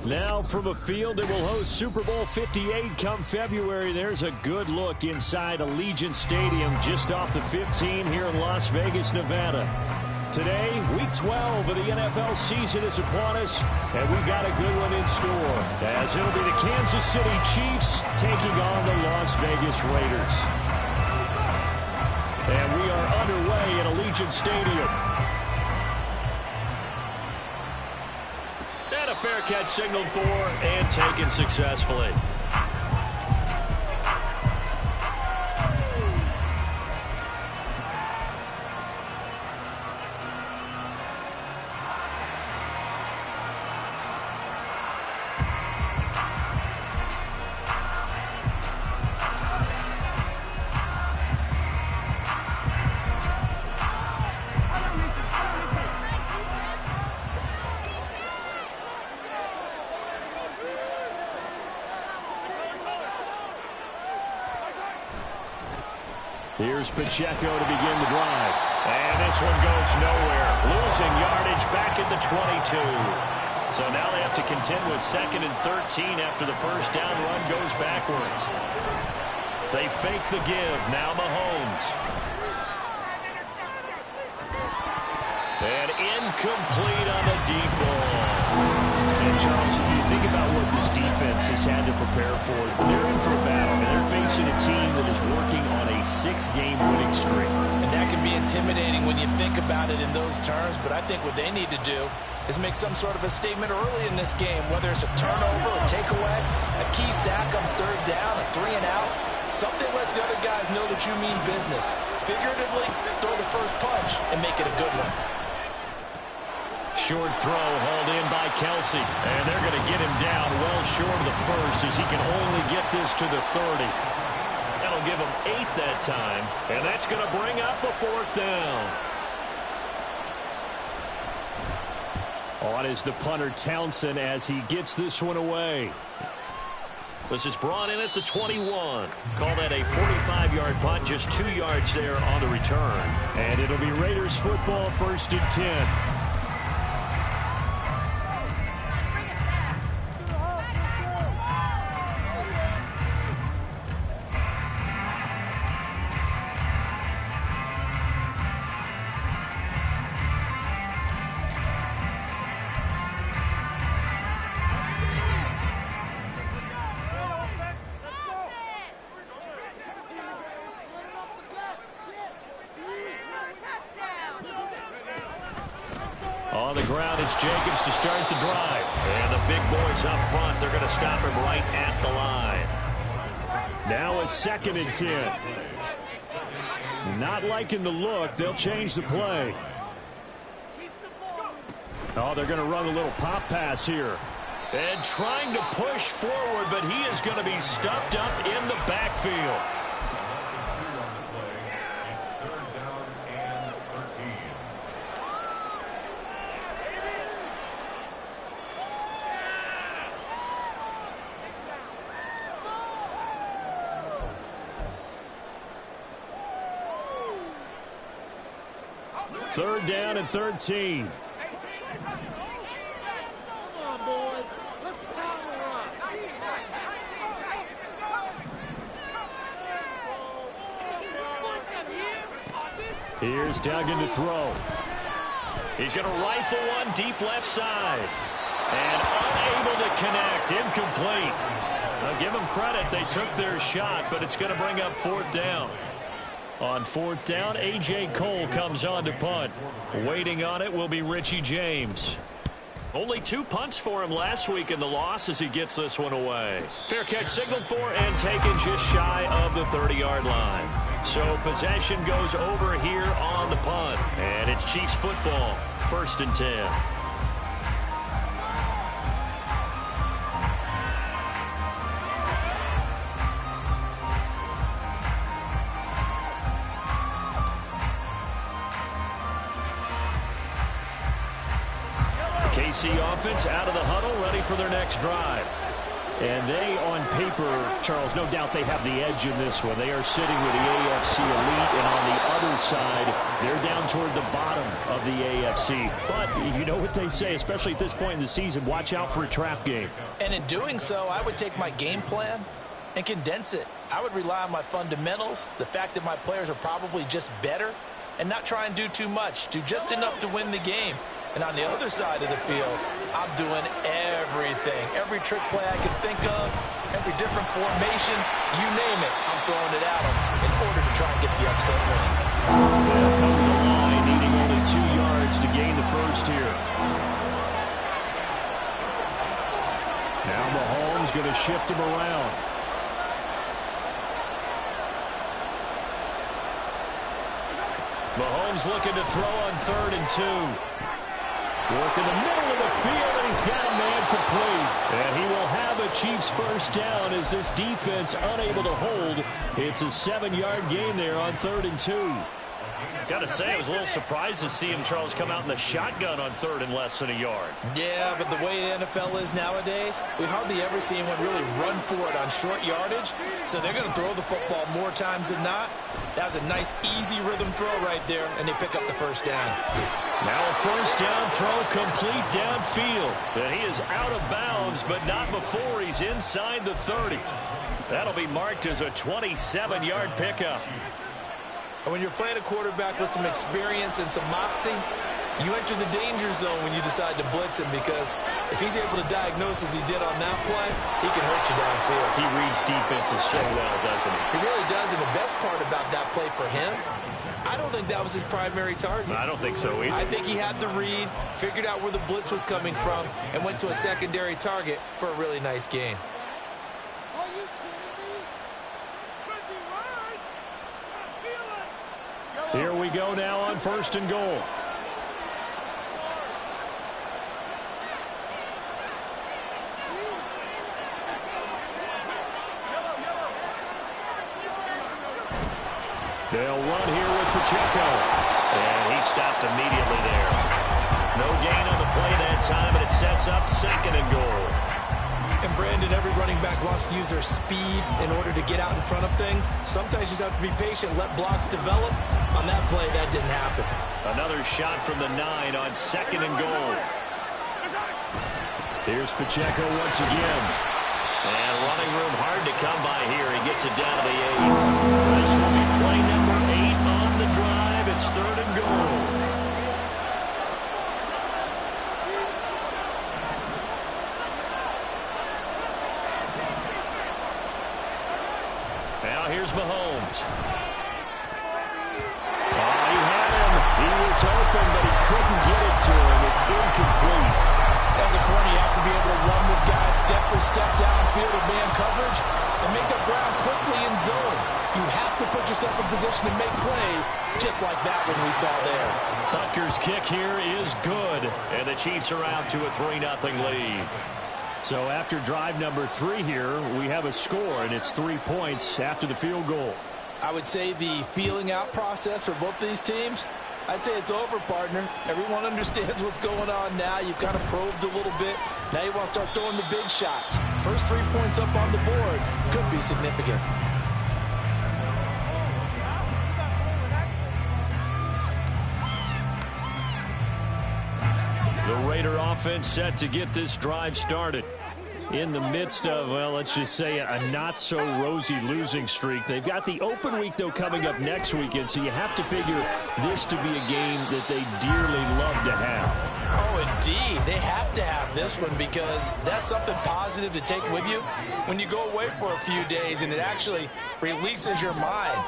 Now from a field that will host Super Bowl 58 come February, there's a good look inside Allegiant Stadium just off the 15 here in Las Vegas, Nevada. Today, Week 12 of the NFL season is upon us, and we've got a good one in store, as it'll be the Kansas City Chiefs taking on the Las Vegas Raiders. And we are underway at Allegiant Stadium. And a fair catch signaled for and taken successfully. Here's Pacheco to begin the drive. And this one goes nowhere. Losing yardage back at the 22. So now they have to contend with 2nd and 13 after the first down run goes backwards. They fake the give. Now Mahomes. And incomplete on the deep ball. And Charles, you think about what this defense has had to prepare for. They're in for a battle. I mean, they're facing a team that is working on a 6-game winning streak. And that can be intimidating when you think about it in those terms. But I think what they need to do is make some sort of a statement early in this game, whether it's a turnover, a takeaway, a key sack on 3rd down, a 3-and-out. Something lets the other guys know that you mean business. Figuratively, throw the first punch and make it a good one. Short throw hauled in by Kelsey. And they're going to get him down well short of the first as he can only get this to the 30. That'll give him 8 that time. And that's going to bring up a 4th down. On is the punter Townsend as he gets this one away. This is brought in at the 21. Call that a 45-yard punt, just 2 yards there on the return. And it'll be Raiders football, 1st and 10. On the ground, it's Jacobs to start the drive. And the big boys up front, they're going to stop him right at the line. Now a 2nd and 10. Not liking the look. They'll change the play. Oh, they're going to run a little pop pass here. And trying to push forward, but he is going to be stuffed up in the backfield. Third down and 13. Come on, boys. Let's power up. Here's Duggan to throw. He's going to rifle one deep left side. And unable to connect. Incomplete. I'll give them credit. They took their shot, but it's going to bring up 4th down. On 4th down, A.J. Cole comes on to punt. Waiting on it will be Richie James. Only 2 punts for him last week in the loss as he gets this one away. Fair catch signaled for and taken just shy of the 30-yard line. So possession goes over here on the punt. And it's Chiefs football, 1st and 10. KC offense out of the huddle, ready for their next drive. And they, on paper, Charles, no doubt they have the edge in this one. They are sitting with the AFC elite, and on the other Cardinals side, they're down toward the bottom of the AFC. But you know what they say, especially at this point in the season, watch out for a trap game. And in doing so, I would take my game plan and condense it. I would rely on my fundamentals, the fact that my players are probably just better, and not try and do too much, do just enough to win the game. And on the other side of the field, I'm doing everything. Every trick play I can think of, every different formation, you name it, I'm throwing it at them in order to try and get the upset win. They'll come to the line, needing only 2 yards to gain the first here. Now Mahomes going to shift him around. Mahomes looking to throw on 3rd and 2. Work in the middle of the field, and he's got a man complete. And he will have a Chiefs first down as this defense unable to hold. It's a 7-yard gain there on 3rd and 2. Got to say, I was a little surprised to see him, Charles, come out in the shotgun on 3rd and less than a yard. Yeah, but the way the NFL is nowadays, we hardly ever see anyone really run for it on short yardage. So they're going to throw the football more times than not. That was a nice, easy rhythm throw right there, and they pick up the first down. Now a first down throw complete downfield. And he is out of bounds, but not before he's inside the 30. That'll be marked as a 27-yard pickup. And when you're playing a quarterback with some experience and some moxie, you enter the danger zone when you decide to blitz him, because if he's able to diagnose as he did on that play, he can hurt you downfield. He reads defenses so well, doesn't he? He really does, and the best part about that play for him, I don't think that was his primary target. I don't think so either. I think he had the read, figured out where the blitz was coming from, and went to a secondary target for a really nice gain. Are you kidding me? Could be worse. I feel it. Here we go now on 1st and goal. They'll run here with Pacheco. And he stopped immediately there. No gain on the play that time, and it sets up 2nd and goal. And Brandon, every running back wants to use their speed in order to get out in front of things. Sometimes you just have to be patient, let blocks develop. On that play, that didn't happen. Another shot from the 9 on 2nd and goal. Here's Pacheco once again. And running room hard to come by here. He gets it down to the 8. This will be play number 8 on the drive. It's 3rd and goal. Now here's Mahomes. He had him. He was open, but he couldn't get it to him. It's incomplete. As a corner, you have to be able to run with guys step for step downfield or man coverage and make up ground quickly in zone. You have to put yourself in position to make plays, just like that one we saw there. Butker's kick here is good, and the Chiefs are out to a 3-0 lead. So after drive number 3 here, we have a score, and it's 3 points after the field goal. I would say the feeling out process for both these teams, I'd say it's over, partner. Everyone understands what's going on now. You've kind of probed a little bit. Now you want to start throwing the big shots. First 3 points up on the board could be significant. The Raider offense set to get this drive started. In the midst of, well, let's just say a not-so-rosy losing streak. They've got the open week, though, coming up next weekend, so you have to figure this to be a game that they dearly love to have. Oh, indeed. They have to have this one, because that's something positive to take with you when you go away for a few days, and it actually releases your mind.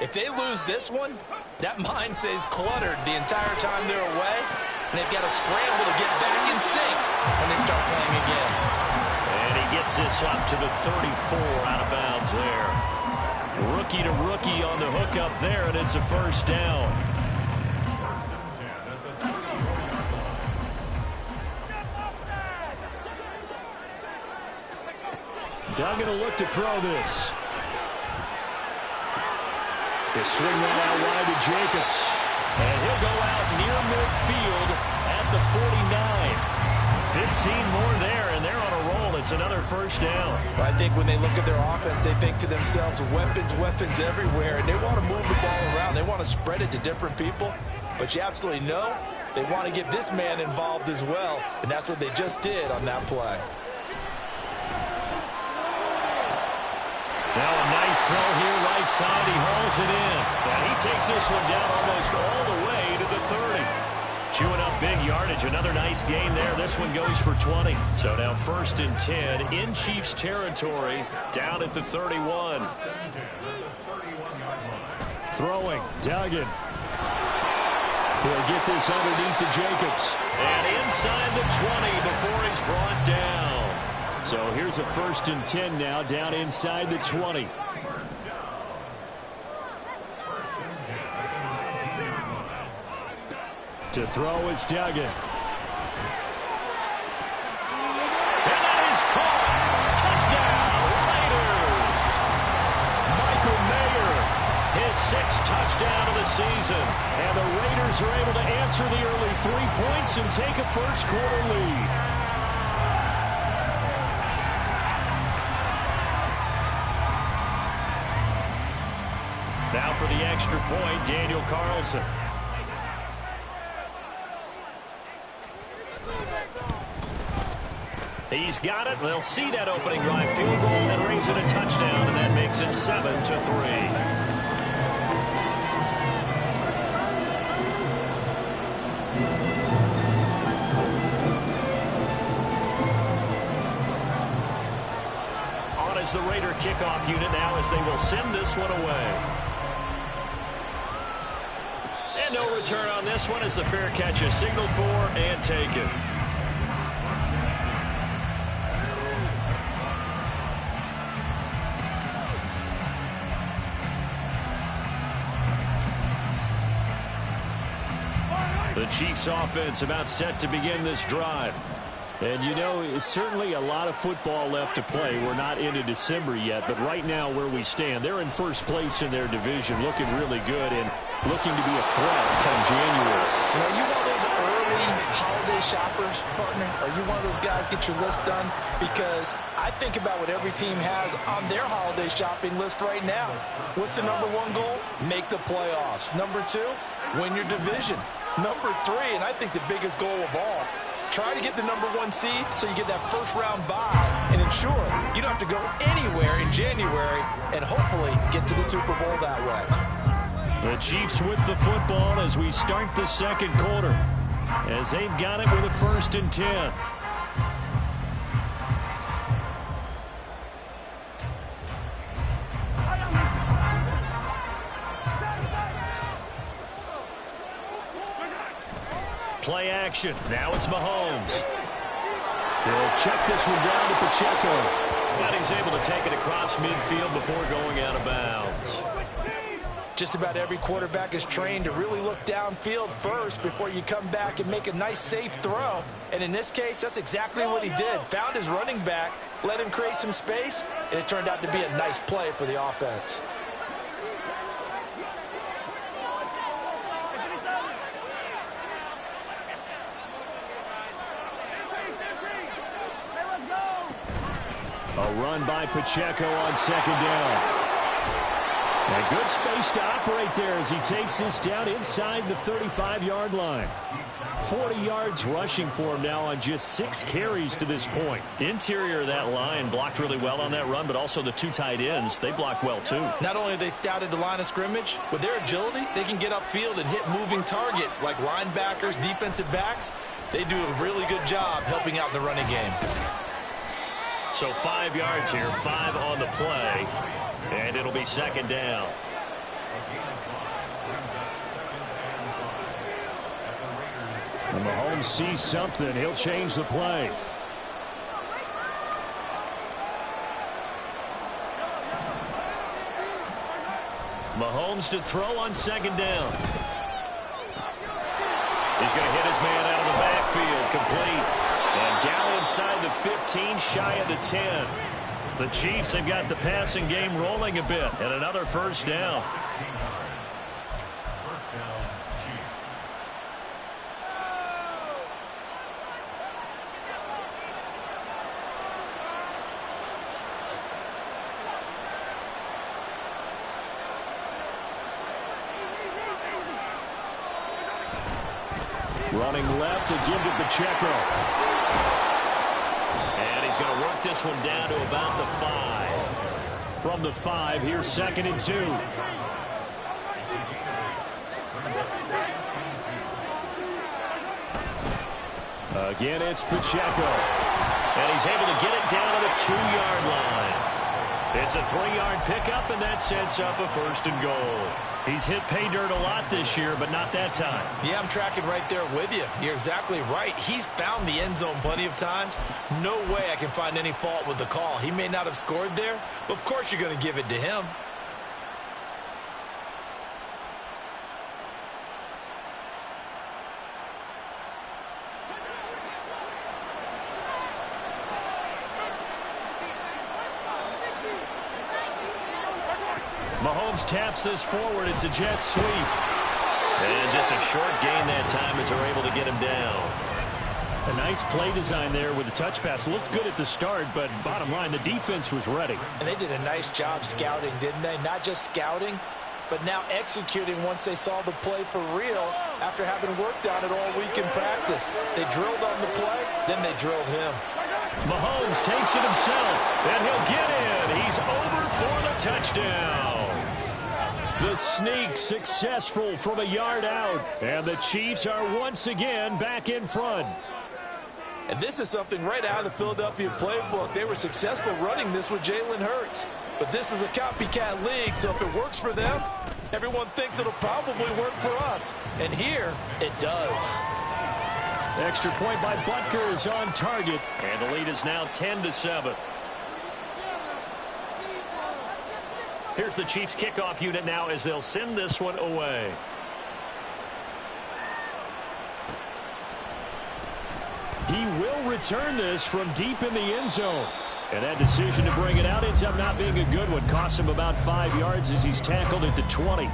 If they lose this one, that mind stays cluttered the entire time they're away, and they've got to scramble to get back in sync when they start playing again. And he gets this up to the 34 out of bounds there. Rookie to rookie on the hook up there, and it's a first down. Duggan will look to throw this. They swing that out wide to Jacobs. And he'll go out near midfield at the 49. 15 more there, and they're on a roll. It's It's another first down. Well, I think when they look at their offense, they think to themselves, weapons, weapons everywhere, and they want to move the ball around. They want to spread it to different people, but you absolutely know they want to get this man involved as well, and that's what they just did on that play. Now a nice throw here right side. He hauls it in. And he takes this one down almost all the way to the 30. Chewing up big yardage. Another nice gain there. This one goes for 20. So now 1st and 10 in Chiefs territory down at the 31. Throwing. Duggan. He'll get this underneath to Jacobs. And inside the 20 before he's brought down. So here's a 1st and 10 now, down inside the 20. To throw is Duggan. And that is caught. Touchdown, Raiders. Michael Mayer, his 6th touchdown of the season. And the Raiders are able to answer the early 3 points and take a first-quarter lead. Now for the extra point, Daniel Carlson. He's got it. They'll see that opening drive field goal and raise it a touchdown, and that makes it 7-3. On is the Raider kickoff unit now as they will send this one away. No return on this one as the fair catch is signaled for and taken. The Chiefs offense about set to begin this drive. And, you know, it's certainly a lot of football left to play. We're not into December yet, but right now where we stand, they're in first place in their division, looking really good and looking to be a threat come January. You know, are you one of those early holiday shoppers, partner? Are you one of those guys get your list done? Because I think about what every team has on their holiday shopping list right now. What's the #1 goal? Make the playoffs. #2, win your division. #3, and I think the biggest goal of all, try to get the #1 seed so you get that first-round bye and ensure you don't have to go anywhere in January and hopefully get to the Super Bowl that way. The Chiefs with the football as we start the second quarter, as they've got it with a 1st and 10. Play action. Now it's Mahomes. He'll check this one down to Pacheco. And he's able to take it across midfield before going out of bounds. Just about every quarterback is trained to really look downfield first before you come back and make a nice, safe throw. And in this case, that's exactly what he did. Found his running back, let him create some space, and it turned out to be a nice play for the offense. A run by Pacheco on 2nd down. And good space to operate there as he takes this down inside the 35-yard line. 40 yards rushing for him now on just 6 carries to this point. Interior of that line blocked really well on that run, but also the 2 tight ends, they blocked well too. Not only have they scouted the line of scrimmage, with their agility, they can get upfield and hit moving targets like linebackers, defensive backs. They do a really good job helping out in the running game. So 5 yards here, 5 on the play, and it'll be 2nd down. And Mahomes sees something. He'll change the play. Mahomes to throw on 2nd down. He's going to hit his man out of the backfield, complete. And down inside the 15, shy of the 10. The Chiefs have got the passing game rolling a bit, and another 1st down. Running left to give to Pacheco. And he's going to work this one down to about the 5. From the 5, here's 2nd and 2. Again, it's Pacheco. And he's able to get it down to the 2-yard line. It's a 3-yard pickup, and that sets up a 1st and goal. He's hit pay dirt a lot this year, but not that time. Yeah, I'm tracking right there with you. You're exactly right. He's found the end zone plenty of times. No way I can find any fault with the call. He may not have scored there, but of course you're going to give it to him. Mahomes taps this forward. It's a jet sweep. And just a short gain that time as they're able to get him down. A nice play design there with the touch pass. Looked good at the start, but bottom line, the defense was ready. And they did a nice job scouting, didn't they? Not just scouting, but now executing once they saw the play for real after having worked on it all week in practice. They drilled on the play, then they drilled him. Mahomes takes it himself, and he'll get in. He's over for the touchdown. The sneak successful from a yard out, and the Chiefs are once again back in front. And this is something right out of the Philadelphia playbook. They were successful running this with Jalen Hurts. But this is a copycat league, so if it works for them, everyone thinks it'll probably work for us. And here, it does. Extra point by Butker is on target, and the lead is now 10-7. Here's the Chiefs kickoff unit now as they'll send this one away. He will return this from deep in the end zone. And that decision to bring it out ends up not being a good one. Costs him about 5 yards as he's tackled at the 20.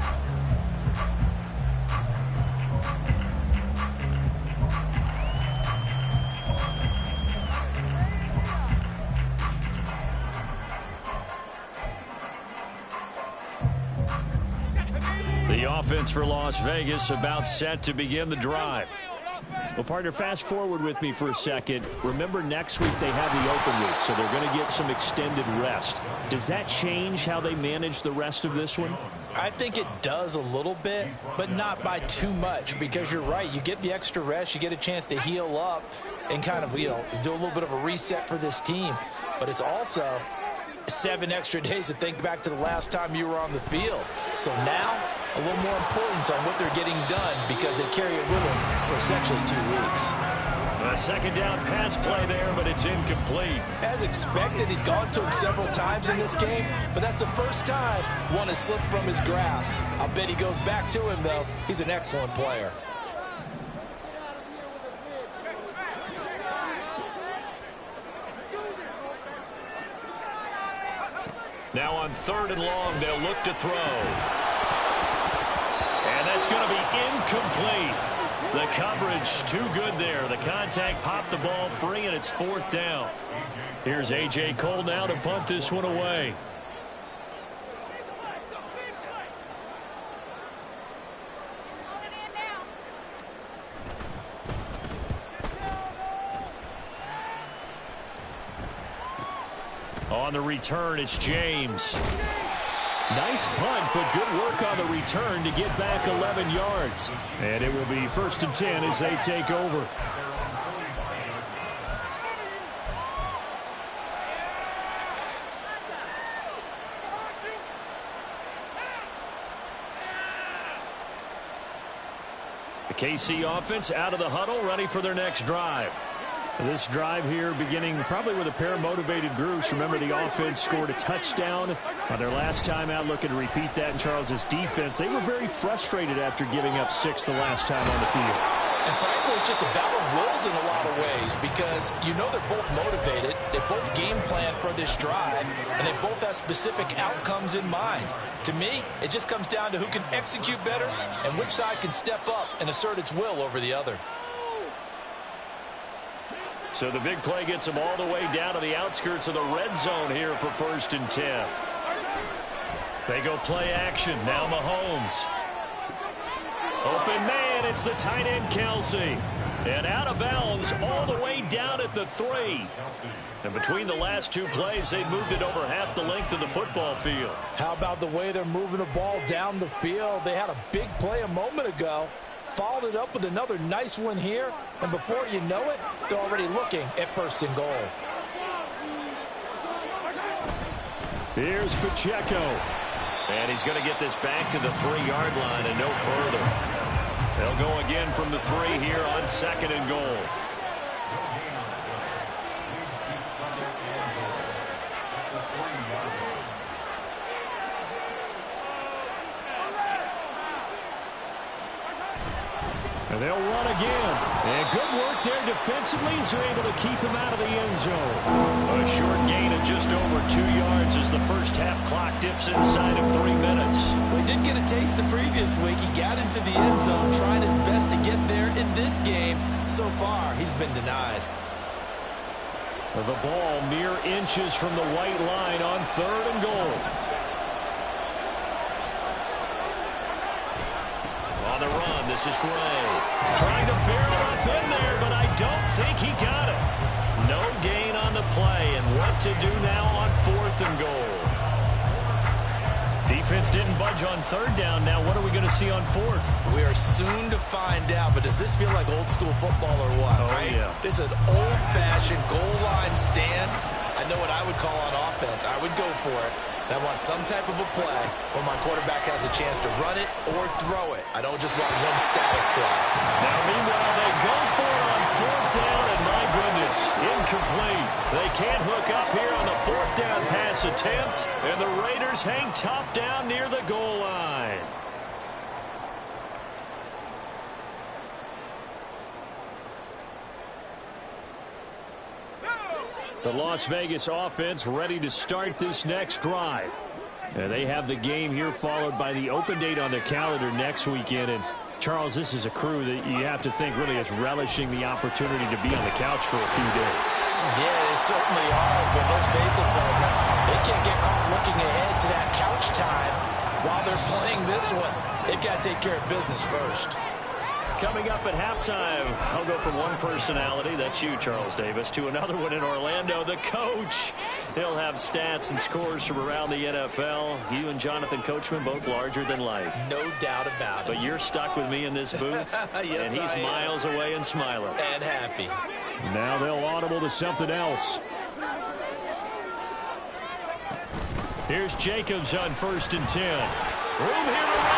The offense for Las Vegas about set to begin the drive. Well, partner, fast forward with me for a second. Remember, next week they have the open week, so they're going to get some extended rest. Does that change how they manage the rest of this one? I think it does a little bit, but not by too much, because you're right. You get the extra rest, you get a chance to heal up and kind of, do a little bit of a reset for this team. But it's also 7 extra days to think back to the last time you were on the field. So now, a little more importance on what they're getting done because they carry it with them for essentially 2 weeks. A second down pass play there, but it's incomplete. As expected, he's gone to him several times in this game, but that's the first time one has slipped from his grasp. I'll bet he goes back to him, though. He's an excellent player. Now on 3rd and long, they'll look to throw. And that's going to be incomplete. The coverage too good there. The contact popped the ball free, and it's 4th down. Here's A.J. Cole now to punt this one away. On the return, it's James. Nice punt, but good work on the return to get back 11 yards. And it will be 1st and 10 as they take over. The KC offense out of the huddle, ready for their next drive. This drive here beginning probably with a pair of motivated groups. Remember, the offense scored a touchdown on their last time out. Looking to repeat that in Charles's defense. They were very frustrated after giving up 6 the last time on the field. And frankly, it's just a battle of wills in a lot of ways because they're both motivated. They both game plan for this drive, and they both have specific outcomes in mind. To me, it just comes down to who can execute better and which side can step up and assert its will over the other. So the big play gets them all the way down to the outskirts of the red zone here for 1st and 10. They go play action. Now Mahomes. Open man. And it's the tight end, Kelsey. And out of bounds all the way down at the 3. And between the last two plays, they moved it over half the length of the football field. How about the way they're moving the ball down the field? They had a big play a moment ago, followed it up with another nice one here, and before you know it, they're already looking at 1st and goal. Here's Pacheco. And he's going to get this back to the 3-yard line and no further. They'll go again from the 3 here on 2nd and goal. And they'll run again. And good work there defensively as they're able to keep him out of the end zone. A short gain of just over 2 yards as the first half clock dips inside of 3 minutes. Well, he did get a taste the previous week. He got into the end zone, trying his best to get there in this game. So far, he's been denied. The ball mere inches from the white line on 3rd and goal. On the run, this is Gray. Trying to barrel up in there, but I don't think he got it. No gain on the play, and what to do now on 4th and goal. Defense didn't budge on 3rd down. Now what are we going to see on 4th? We are soon to find out, but does this feel like old school football or what? Oh, right? yeah. This is an old-fashioned goal line stand. I know what I would call on offense. I would go for it. I want some type of a play where my quarterback has a chance to run it or throw it. I don't just want one static play. Now, meanwhile, they go for it on 4th down, and my goodness, incomplete. They can't hook up here on the 4th down pass attempt, and the Raiders hang tough down near the goal line. The Las Vegas offense ready to start this next drive. They have the game here followed by the open date on their calendar next weekend. And Charles, this is a crew that you have to think really is relishing the opportunity to be on the couch for a few days. Yeah, they certainly are, but let's face it, partner, they can't get caught looking ahead to that couch time while they're playing this one. They've got to take care of business first. Coming up at halftime, I'll go from one personality, that's you, Charles Davis, to another one in Orlando, the coach. He'll have stats and scores from around the NFL. You and Jonathan Coachman, both larger than life. No doubt about it. But you're stuck with me in this booth, yes, and he's miles away and smiling. And happy. Now they'll audible to something else. Here's Jacobs on 1st and 10. Room here to run.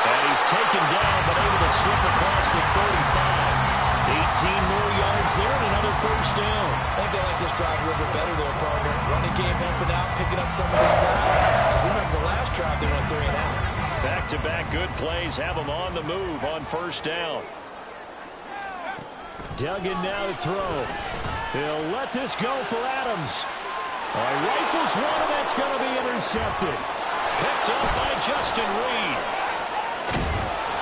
And he's taken down, but able to slip across the 35. 18 more yards there and another 1st down. I think they like this drive a little bit better there, partner. Running game helping out, picking up some of the slack. Because remember, the last drive they went 3 and out. Back-to-back good plays have them on the move on 1st down. Duggan now to throw. He'll let this go for Adams. Rifles one, and that's going to be intercepted. Picked up by Justin Reed.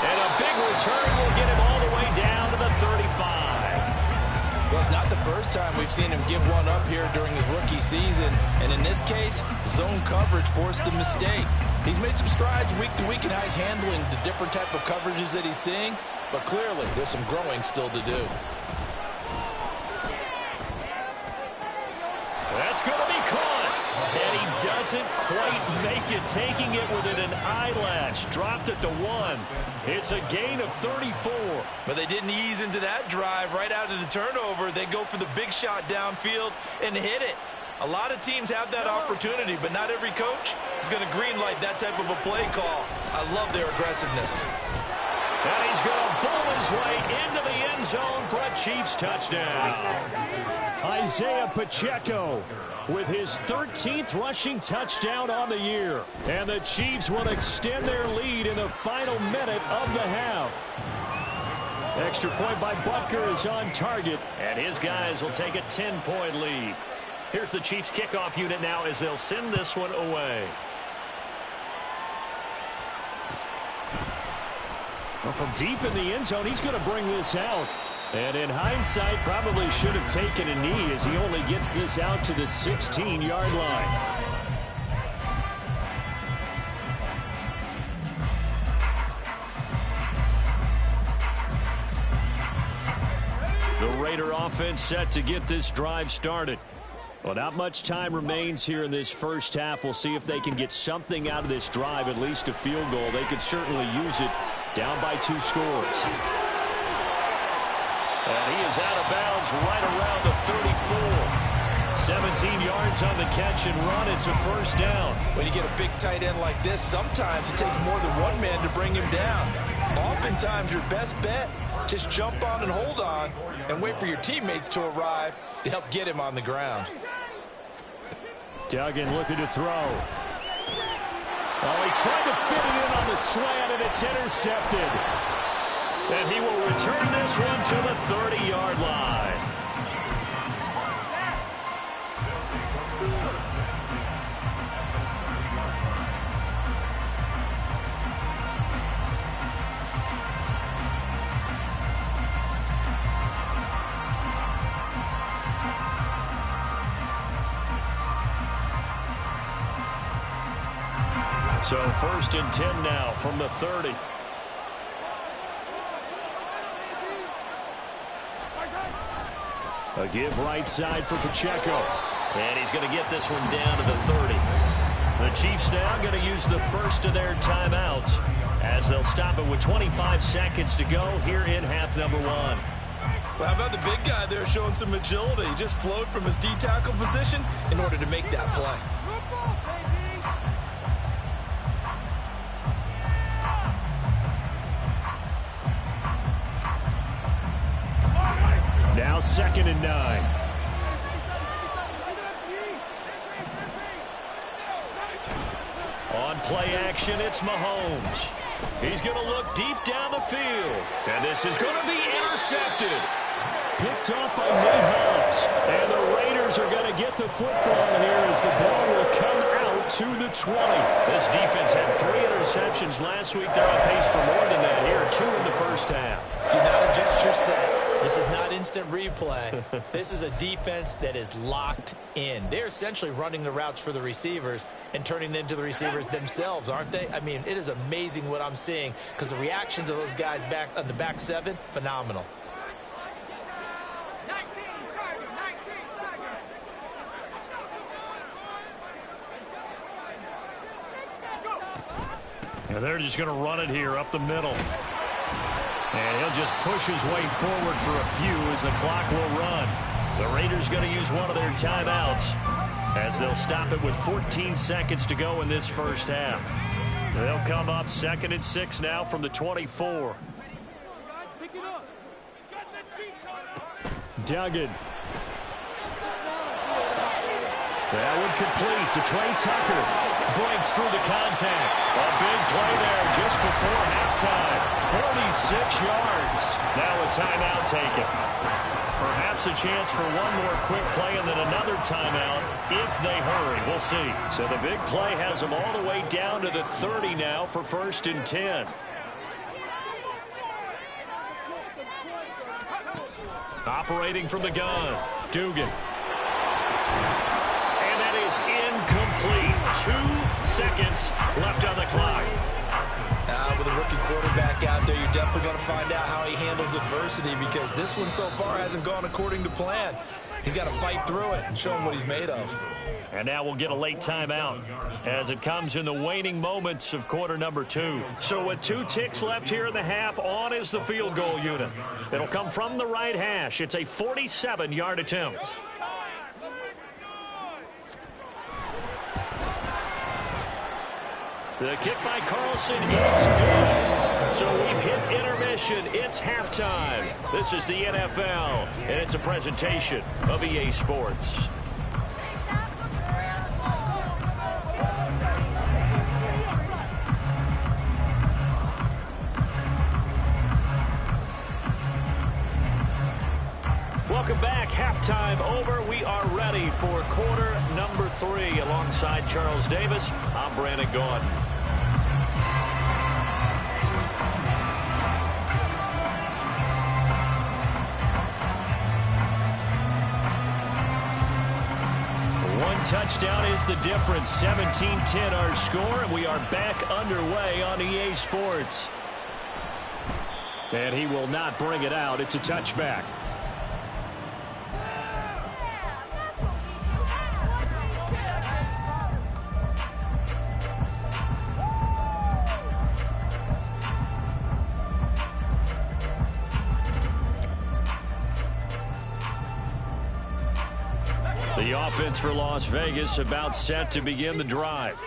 And a big return will get him all the way down to the 35. Well, it's not the first time we've seen him give one up here during his rookie season. And in this case, zone coverage forced the mistake. He's made some strides week to week in how he's handling the different type of coverages that he's seeing. But clearly, there's some growing still to do. That's going to be caught. And he doesn't quite make it, taking it within an eyelash. Dropped at the 1. It's a gain of 34. But they didn't ease into that drive right out of the turnover. They go for the big shot downfield and hit it. A lot of teams have that opportunity, but not every coach is going to greenlight that type of a play call. I love their aggressiveness. And he's going to bowl his way into the end zone for a Chiefs touchdown. Isaiah Pacheco with his 13th rushing touchdown on the year. And the Chiefs will extend their lead in the final minute of the half. Extra point by Butker is on target, and his guys will take a 10-point lead. Here's the Chiefs kickoff unit now as they'll send this one away. Well, from deep in the end zone, he's going to bring this out. And in hindsight, probably should have taken a knee as he only gets this out to the 16-yard line. The Raider offense set to get this drive started. Well, not much time remains here in this first half. We'll see if they can get something out of this drive, at least a field goal. They could certainly use it down by 2 scores. And he is out of bounds right around the 34. 17 yards on the catch and run. It's a first down. When you get a big tight end like this, sometimes it takes more than one man to bring him down. Oftentimes, your best bet, just jump on and hold on and wait for your teammates to arrive to help get him on the ground. Duggan looking to throw. Oh, he tried to fit it in on the slant, and it's intercepted. And he will return this one to the 30-yard line. So 1st and 10 now from the 30. A give right side for Pacheco. And he's going to get this one down to the 30. The Chiefs now going to use the first of their timeouts as they'll stop it with 25 seconds to go here in half number 1. Well, how about the big guy there showing some agility? He just flowed from his D-tackle position in order to make that play. Now 2nd and 9. On play action, it's Mahomes. He's going to look deep down the field. And this is going to be intercepted. Picked off by Nate Hobbs. And the Raiders are going to get the football here as the ball will come out to the 20. This defense had 3 interceptions last week. They're on pace for more than that here. 2 in the first half. Do not adjust your set. This is not instant replay. This is a defense that is locked in. They're essentially running the routes for the receivers and turning it into the receivers themselves, aren't they? I mean, it is amazing what I'm seeing because the reactions of those guys back on the back 7, phenomenal. And they're just going to run it here up the middle. And he'll just push his way forward for a few as the clock will run. The Raiders going to use one of their timeouts as they'll stop it with 14 seconds to go in this first half. They'll come up 2nd and 6 now from the 24. Duggan. That one complete to Trey Tucker. Breaks through the contact. A big play there just before halftime. 46 yards. Now a timeout taken. Perhaps a chance for one more quick play and then another timeout if they hurry. We'll see. So the big play has them all the way down to the 30 now for 1st and 10. Operating from the gun. Dugan. Incomplete. 2 seconds left on the clock. With a rookie quarterback out there, you're definitely going to find out how he handles adversity because this one so far hasn't gone according to plan. He's got to fight through it and show him what he's made of. And now we'll get a late timeout as it comes in the waning moments of quarter number 2. So with 2 ticks left here in the half, on is the field goal unit. It'll come from the right hash. It's a 47-yard attempt. The kick by Carlson is good. So we've hit intermission. It's halftime. This is the NFL, and it's a presentation of EA Sports. Welcome back. Halftime over. We are ready for quarter number 3. Alongside Charles Davis, I'm Brandon Gaudin. One touchdown is the difference. 17-10 our score, and we are back underway on EA Sports. And he will not bring it out. It's a touchback. The offense for Las Vegas about set to begin the drive.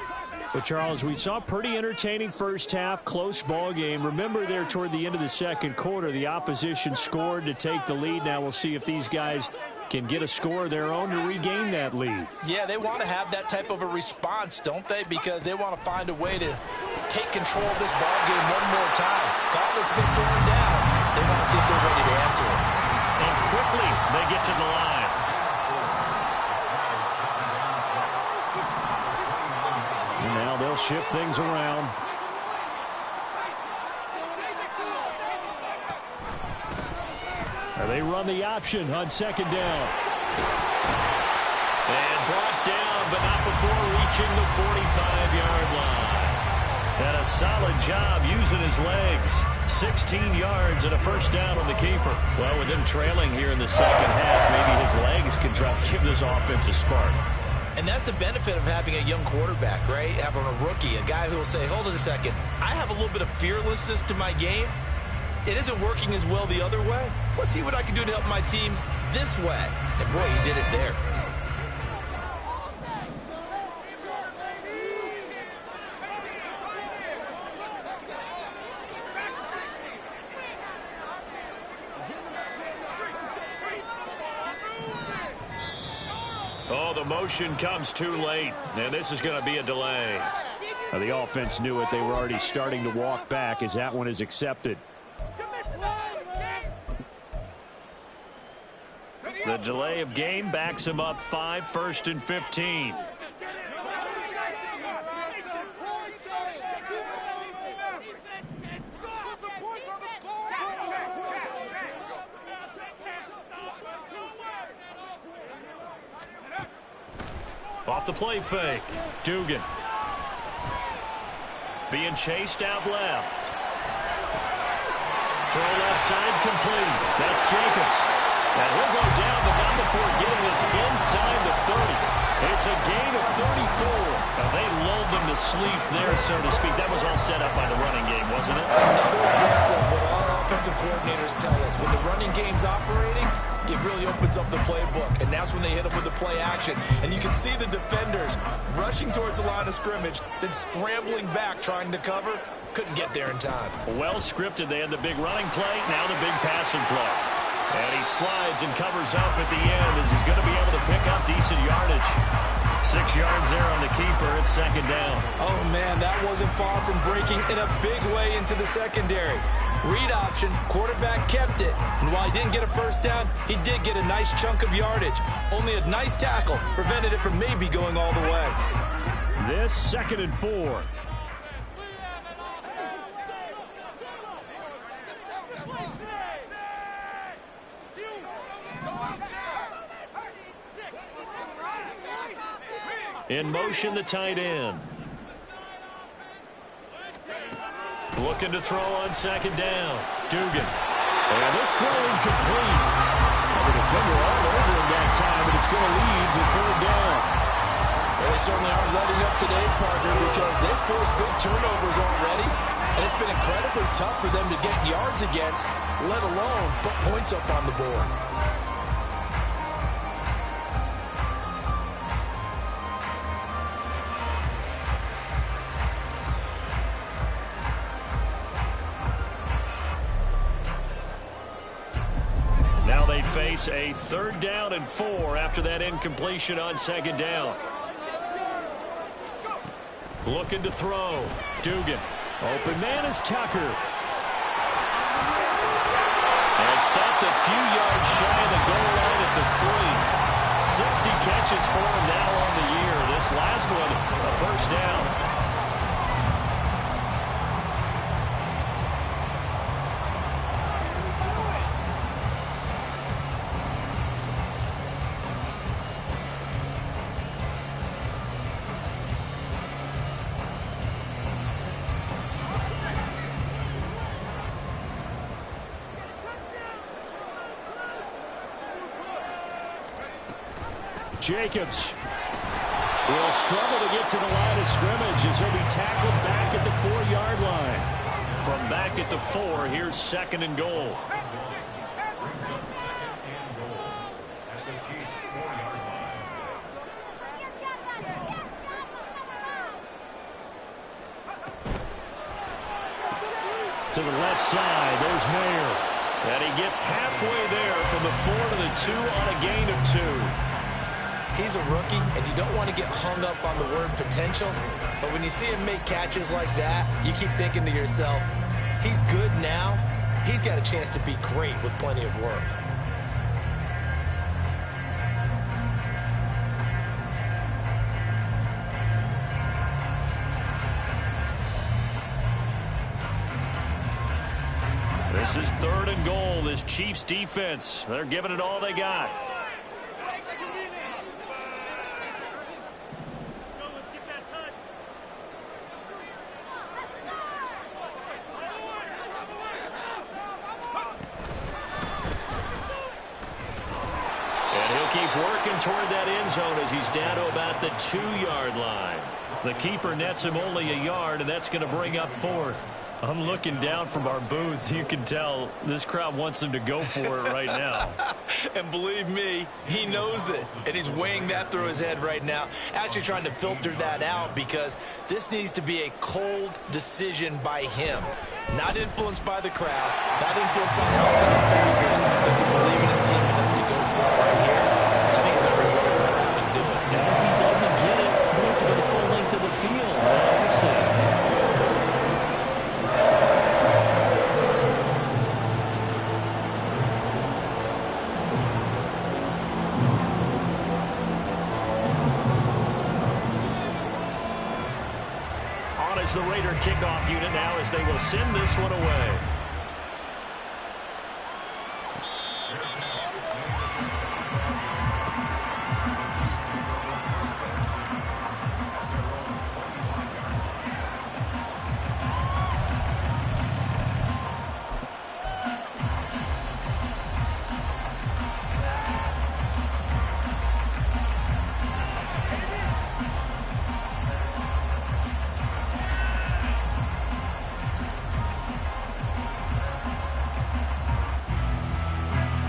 Well, Charles, we saw a pretty entertaining first half, close ball game. Remember there toward the end of the second quarter, the opposition scored to take the lead. Now we'll see if these guys can get a score of their own to regain that lead. Yeah, they want to have that type of a response, don't they? Because they want to find a way to take control of this ball game one more time. Gauntlet's been thrown down. They want to see if they're ready to answer it. And quickly they get to the line. And now they'll shift things around. They run the option on second down. And brought down, but not before reaching the 45-yard line. And a solid job using his legs. 16 yards and a first down on the keeper. Well, with him trailing here in the second half, maybe his legs can try to give this offense a spark. And that's the benefit of having a young quarterback, right? Having a rookie, a guy who will say, hold it a second, I have a little bit of fearlessness to my game. It isn't working as well the other way. Let's see what I can do to help my team this way. And boy, he did it there. Oh, the motion comes too late, and this is going to be a delay. Now, the offense knew it. They were already starting to walk back as that one is accepted. The delay of game backs him up 5, 1st and 15. Off the play fake. Dugan. Being chased out left. Throw left side complete. That's Jacobs. And he'll go down, but not before getting this inside the 30. It's a gain of 34. Now, they lulled them to sleep there, so to speak. That was all set up by the running game, wasn't it? Another example of what all offensive coordinators tell us. When the running game's operating, it really opens up the playbook, and that's when they hit them with the play action. And you can see the defenders rushing towards the line of scrimmage, then scrambling back trying to cover. Couldn't get there in time. Well scripted. They had the big running play, now the big passing play. And he slides and covers up at the end as he's going to be able to pick up decent yardage. 6 yards there on the keeper. It's second down. Oh, man, that wasn't far from breaking in a big way into the secondary. Read option, quarterback kept it, and while he didn't get a first down, he did get a nice chunk of yardage. Only a nice tackle prevented it from maybe going all the way. This 2nd and 4. In motion, the tight end. Looking to throw on second down. Dugan. And this throw incomplete. The defender all over him that time, but it's going to lead to 3rd down. Well, they certainly aren't letting up today, partner, because they've forced big turnovers already, and it's been incredibly tough for them to get yards against, let alone put points up on the board. Now they face a 3rd down and 4 after that incompletion on second down. Looking to throw. Dugan. Open man is Tucker. And stopped a few yards shy of the goal line at the 3. 60 catches for him now on the year. This last one, a first down. Jacobs will struggle to get to the line of scrimmage as he'll be tackled back at the 4-yard line. From back at the 4, here's 2nd and goal. to the left side. There's Mayer. And he gets halfway there from the 4 to the 2 on a gain of 2. He's a rookie, and you don't want to get hung up on the word potential. But when you see him make catches like that, you keep thinking to yourself, he's good now. He's got a chance to be great with plenty of work. This is 3rd and goal. This Chiefs defense, they're giving it all they got. And he'll keep working toward that end zone as he's down to about the 2-yard line. The keeper nets him only a yard, and that's going to bring up 4th. I'm looking down from our booths. You can tell this crowd wants him to go for it right now. And believe me, he knows it. And he's weighing that through his head right now. Actually trying to filter that out because this needs to be a cold decision by him. Not influenced by the crowd. Not influenced by outside factors. Does he believe in his team enough to go for it right here? I think he's going to reward the crowd and do it. And if he doesn't get it, he'll have to go the full length of the field. We'll see. Is the Raider kickoff unit now as they will send this one away.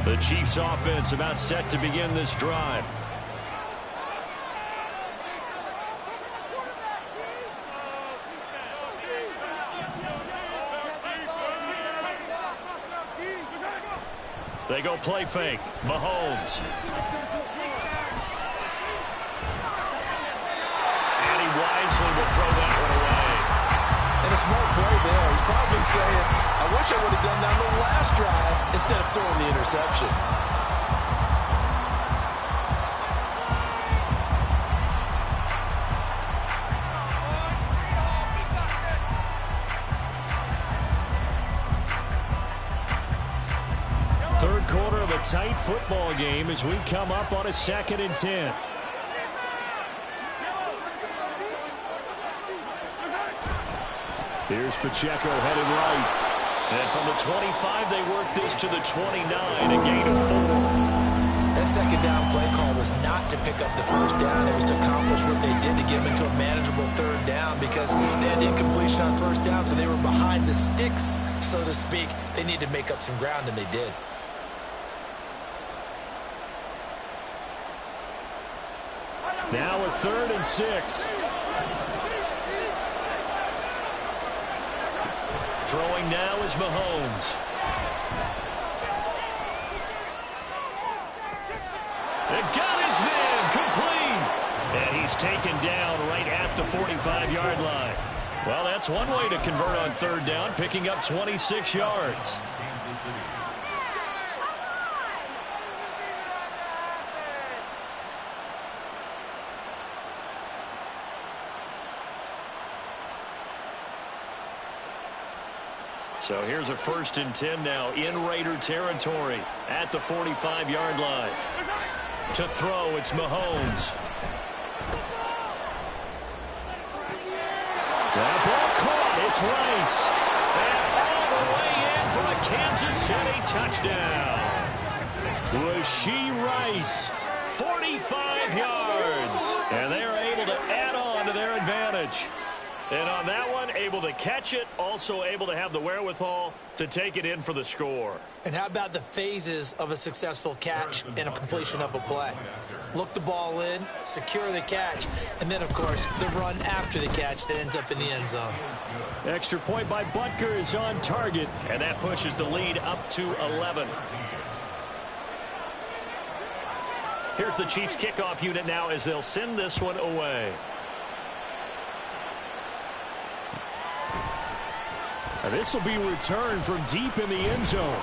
The Chiefs offense about set to begin this drive. They go play fake. Mahomes. And he wisely will throw that one away. And a smart play there. He's probably saying, I wish I would have done that on the last drive instead of throwing the interception. Third quarter of a tight football game as we come up on a 2nd and 10. Here's Pacheco headed right. And from the 25, they work this to the 29, a gain of 4. That second down play call was not to pick up the first down. It was to accomplish what they did to get them into a manageable 3rd down because they had incompletion on 1st down, so they were behind the sticks, so to speak. They needed to make up some ground, and they did. Now a 3rd and 6. Throwing now is Mahomes. They got his man complete. And he's taken down right at the 45-yard line. Well, that's one way to convert on 3rd down, picking up 26 yards. So here's a 1st and 10 now in Raider territory at the 45-yard line. To throw, it's Mahomes. That ball caught. It's Rice. And all the way in for a Kansas City touchdown. Rashee Rice, 45 yards. And they're able to add on to their advantage. And on that one, able to catch it, also able to have the wherewithal to take it in for the score. And how about the phases of a successful catch and a completion of a play? Look the ball in, secure the catch, and then, of course, the run after the catch that ends up in the end zone. Extra point by Butker is on target. And that pushes the lead up to 11. Here's the Chiefs kickoff unit now as they'll send this one away. This will be returned from deep in the end zone.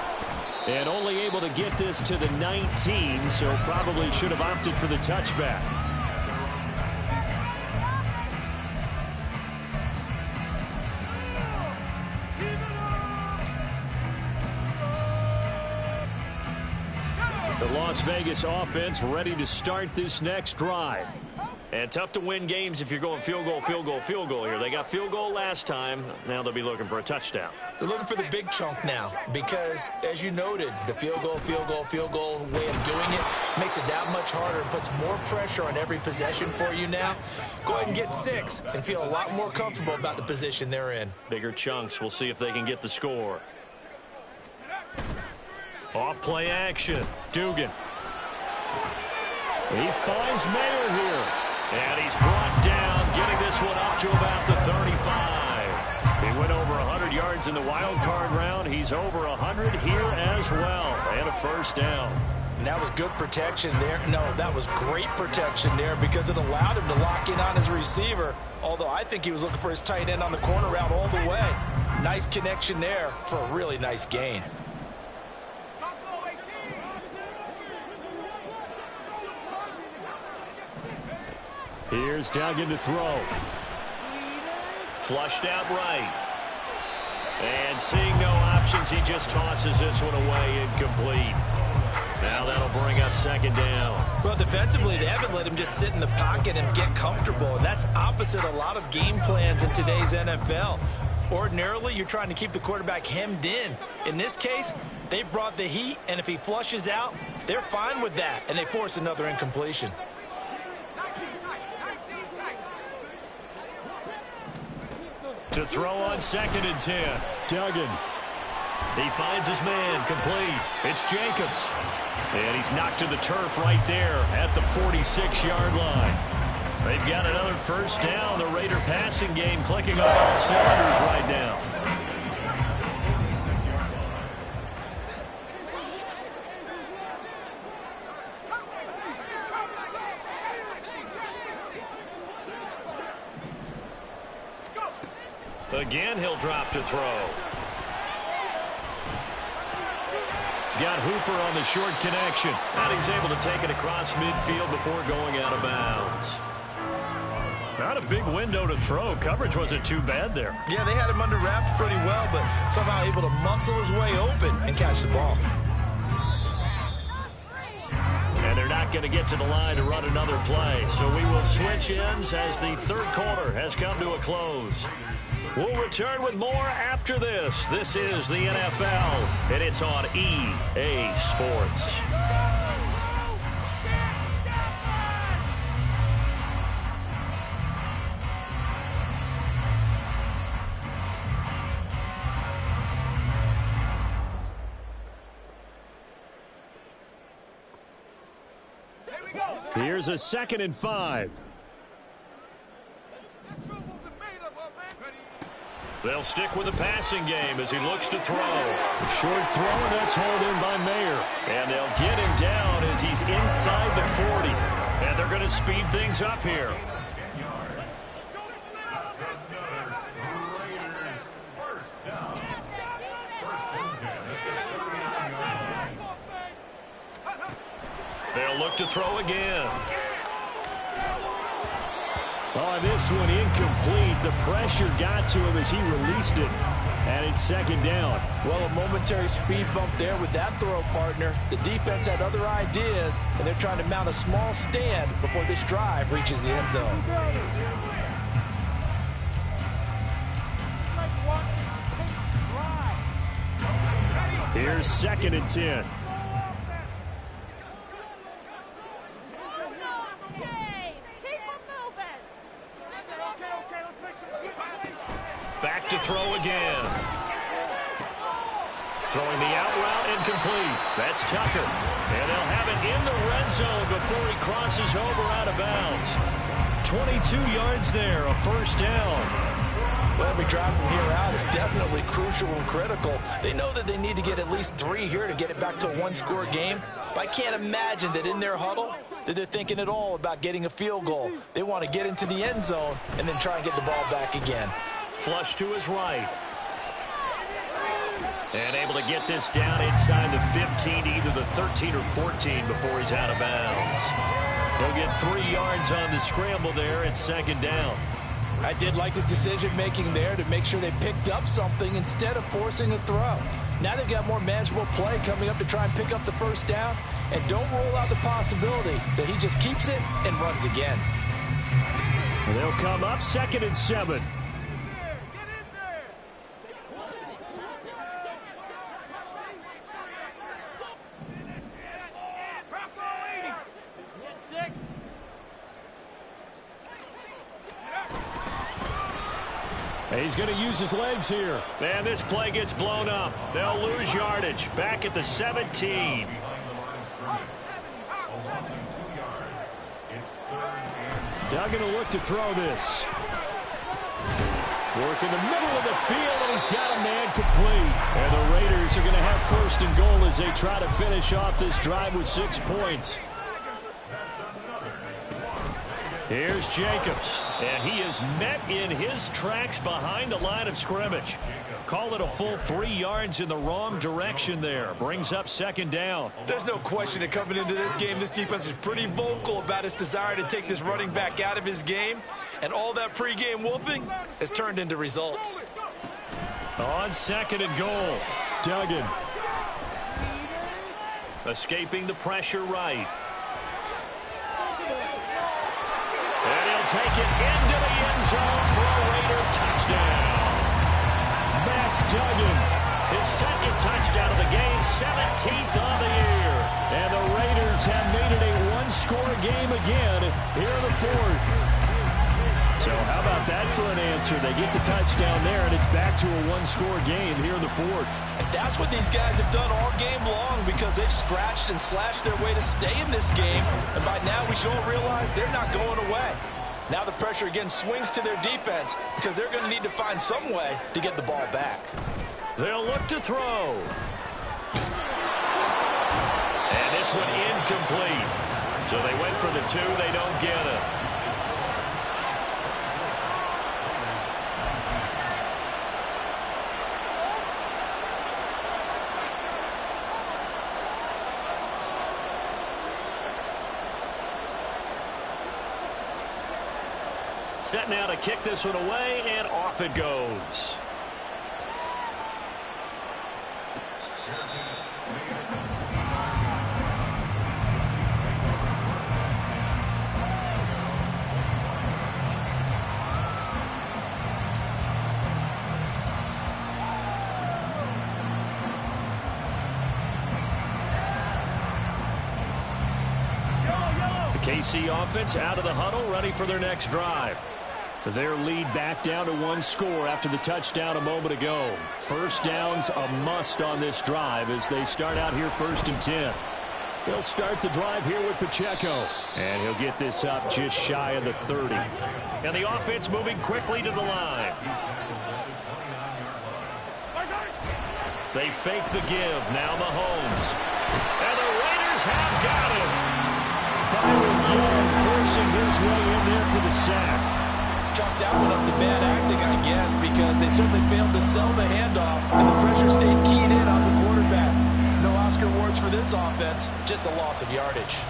And only able to get this to the 19, so probably should have opted for the touchback. The Las Vegas offense ready to start this next drive. And tough to win games if you're going field goal, field goal, field goal here. They got field goal last time. Now they'll be looking for a touchdown. They're looking for the big chunk now because, as you noted, the field goal way of doing it makes it that much harder and puts more pressure on every possession for you now. Go ahead and get 6 and feel a lot more comfortable about the position they're in. Bigger chunks. We'll see if they can get the score. Off play action. Dugan. He finds Mayer here. And he's brought down, getting this one up to about the 35. He went over 100 yards in the wild card round. He's over 100 here as well. And a first down. And that was good protection there. No, that was great protection there because it allowed him to lock in on his receiver. Although I think he was looking for his tight end on the corner route all the way. Nice connection there for a really nice gain. Here's Duggan to throw. Flushed out right. And seeing no options, he just tosses this one away incomplete. Now that'll bring up second down. Well, defensively, they haven't let him just sit in the pocket and get comfortable. And that's opposite a lot of game plans in today's NFL. Ordinarily, you're trying to keep the quarterback hemmed in. In this case, they brought the heat, and if he flushes out, they're fine with that, and they force another incompletion. To throw on 2nd and 10. Duggan. He finds his man, complete. It's Jacobs. And he's knocked to the turf right there at the 46-yard line. They've got another first down. The Raider passing game clicking on all cylinders right now. Again, he'll drop to throw. He's got Hooper on the short connection. And he's able to take it across midfield before going out of bounds. Not a big window to throw. Coverage wasn't too bad there. Yeah, they had him under wraps pretty well, but somehow able to muscle his way open and catch the ball. And they're not going to get to the line to run another play. So we will switch ends as the third quarter has come to a close. We'll return with more after this. This is the NFL, and it's on EA Sports. Here's a 2nd and 5. They'll stick with the passing game as he looks to throw. A short throw, and that's hauled in by Mayer. And they'll get him down as he's inside the 40. And they're going to speed things up here. They'll look to throw again. On this one, incomplete. The pressure got to him as he released it. And it's 2nd down. Well, a momentary speed bump there with that throw, partner. The defense had other ideas, and they're trying to mount a small stand before this drive reaches the end zone. Here's 2nd and 10. Back to throw again. Throwing the out route incomplete. That's Tucker. And they'll have it in the red zone before he crosses over out of bounds. 22 yards there, a first down. Well, every drive from here out is definitely crucial and critical. They know that they need to get at least 3 here to get it back to a one-score game. But I can't imagine that in their huddle that they're thinking at all about getting a field goal. They want to get into the end zone and then try and get the ball back again. Flush to his right. And able to get this down inside the 15 to either the 13 or 14 before he's out of bounds. He'll get 3 yards on the scramble there at second down. I did like his decision-making there to make sure they picked up something instead of forcing a throw. Now they've got more manageable play coming up to try and pick up the first down. And don't rule out the possibility that he just keeps it and runs again. They'll come up 2nd and 7. He's going to use his legs here. And this play gets blown up. They'll lose yardage. Back at the 17. Duggan will look to throw this. Work in the middle of the field, and he's got a man complete. And the Raiders are going to have 1st and goal as they try to finish off this drive with 6 points. Here's Jacobs, and he is met in his tracks behind the line of scrimmage. Call it a full 3 yards in the wrong direction there. Brings up 2nd down. There's no question that coming into this game, this defense is pretty vocal about its desire to take this running back out of his game. And all that pregame wolfing has turned into results. On 2nd and goal. Duggan. Escaping the pressure right. And he'll take it into the end zone for a Raider touchdown. Max Duggan, his 2nd touchdown of the game, 17th on the year. And the Raiders have made it a one-score game again here in the 4th. So how about that for an answer? They get the touchdown there, and it's back to a one-score game here in the 4th. And that's what these guys have done all game long because they've scratched and slashed their way to stay in this game. And by now we should all realize they're not going away. Now the pressure again swings to their defense because they're going to need to find some way to get the ball back. They'll look to throw. And this one incomplete. So they went for the 2. They don't get it. Set now to kick this one away, and off it goes. The KC offense out of the huddle, ready for their next drive. Their lead back down to 1 score after the touchdown a moment ago. First down's a must on this drive as they start out here 1st and 10. They'll start the drive here with Pacheco. And he'll get this up just shy of the 30. And the offense moving quickly to the line. They fake the give. Now Mahomes. And the Raiders have got him. Byron Young forcing his way in there for the sack. Chalk that one up to bad acting, I guess, because they certainly failed to sell the handoff, and the pressure stayed keyed in on the quarterback. No Oscar awards for this offense, just a loss of yardage.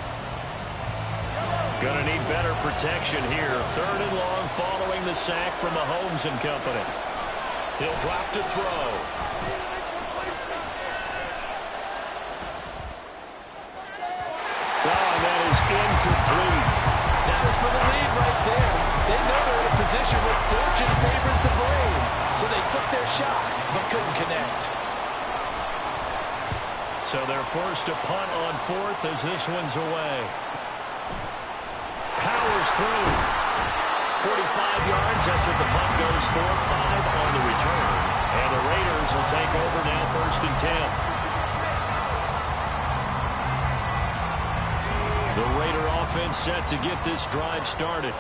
Gonna need better protection here. 3rd and long following the sack from Mahomes and company. He'll drop to throw. Oh, and that is incomplete. That is for the lead right there. They know they're in a position where fortune favors the brave. So they took their shot, but couldn't connect. So they're forced to punt on 4th as this one's away. Powers through. 45 yards, that's what the punt goes for. 5 on the return. And the Raiders will take over now 1st and 10. The Raider offense set to get this drive started.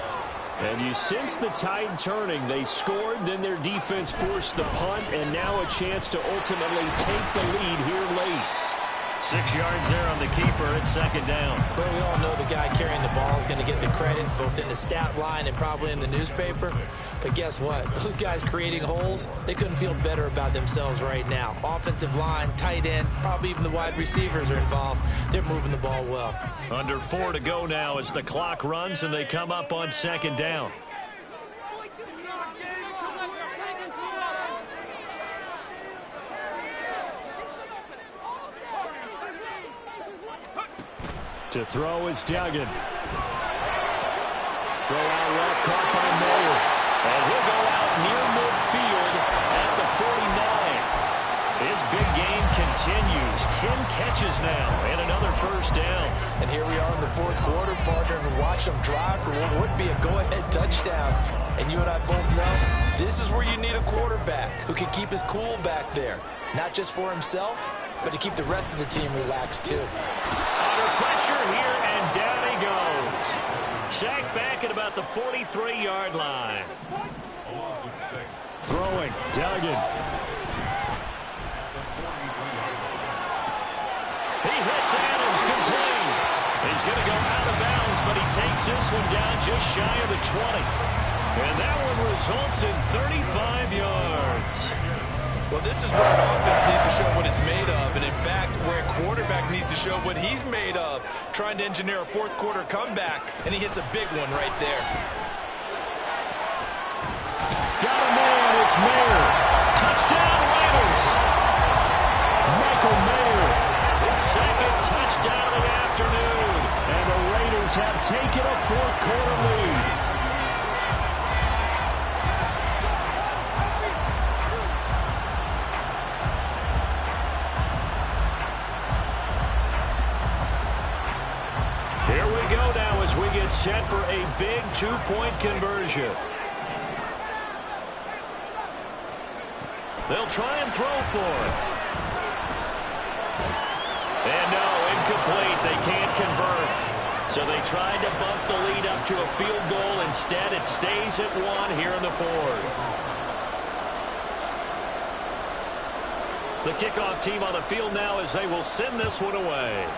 And you sense the tide turning. They scored, then their defense forced the punt, and now a chance to ultimately take the lead here late. 6 yards there on the keeper. It's second down. But we all know the guy carrying the ball is going to get the credit, both in the stat line and probably in the newspaper. But guess what? Those guys creating holes, they couldn't feel better about themselves right now. Offensive line, tight end, probably even the wide receivers are involved. They're moving the ball well. Under 4 to go now as the clock runs and they come up on second down. To throw is Duggan. Throw out left, caught by Mayer. And he'll go out near midfield at the 49. His big game continues. 10 catches now and another first down. And here we are in the fourth quarter, partner, and watch them drive for what would be a go-ahead touchdown. And you and I both know this is where you need a quarterback who can keep his cool back there. Not just for himself, but to keep the rest of the team relaxed too. Under pressure here, and down he goes. Sacked back at about the 43-yard line. Throwing, Duggan. He hits Adams complete. He's going to go out of bounds, but he takes this one down just shy of the 20. And that one results in 35 yards. Well, this is where an offense needs to show what it's made of, and in fact, where a quarterback needs to show what he's made of, trying to engineer a fourth quarter comeback, and he hits a big one right there. Got a man, it's Mayer. Touchdown, Raiders. Michael Mayer. His second touchdown of the afternoon. And the Raiders have taken a fourth quarter lead. Here we go now as we get set for a big two-point conversion. They'll try and throw for it. And no, incomplete. They can't convert. So they tried to bump the lead up to a field goal. Instead, it stays at 1 here in the fourth. The kickoff team on the field now as they will send this one away.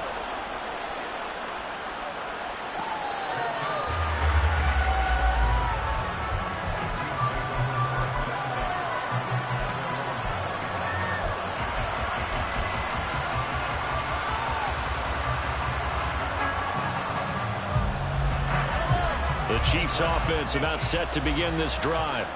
The Chiefs offense about set to begin this drive.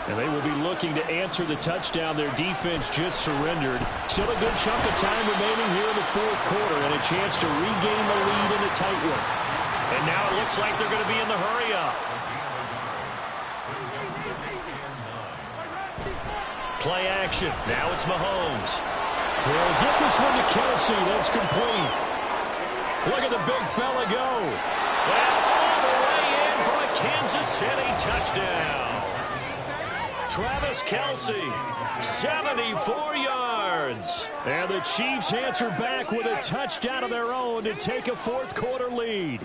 And they will be looking to answer the touchdown their defense just surrendered. Still a good chunk of time remaining here in the fourth quarter and a chance to regain the lead in a tight one. And now it looks like they're going to be in the hurry-up. Play action. Now it's Mahomes. He'll get this one to Kelsey. That's complete. Look at the big fella go. And all the way in for a Kansas City touchdown. Travis Kelce, 74 yards. And the Chiefs answer back with a touchdown of their own to take a fourth quarter lead.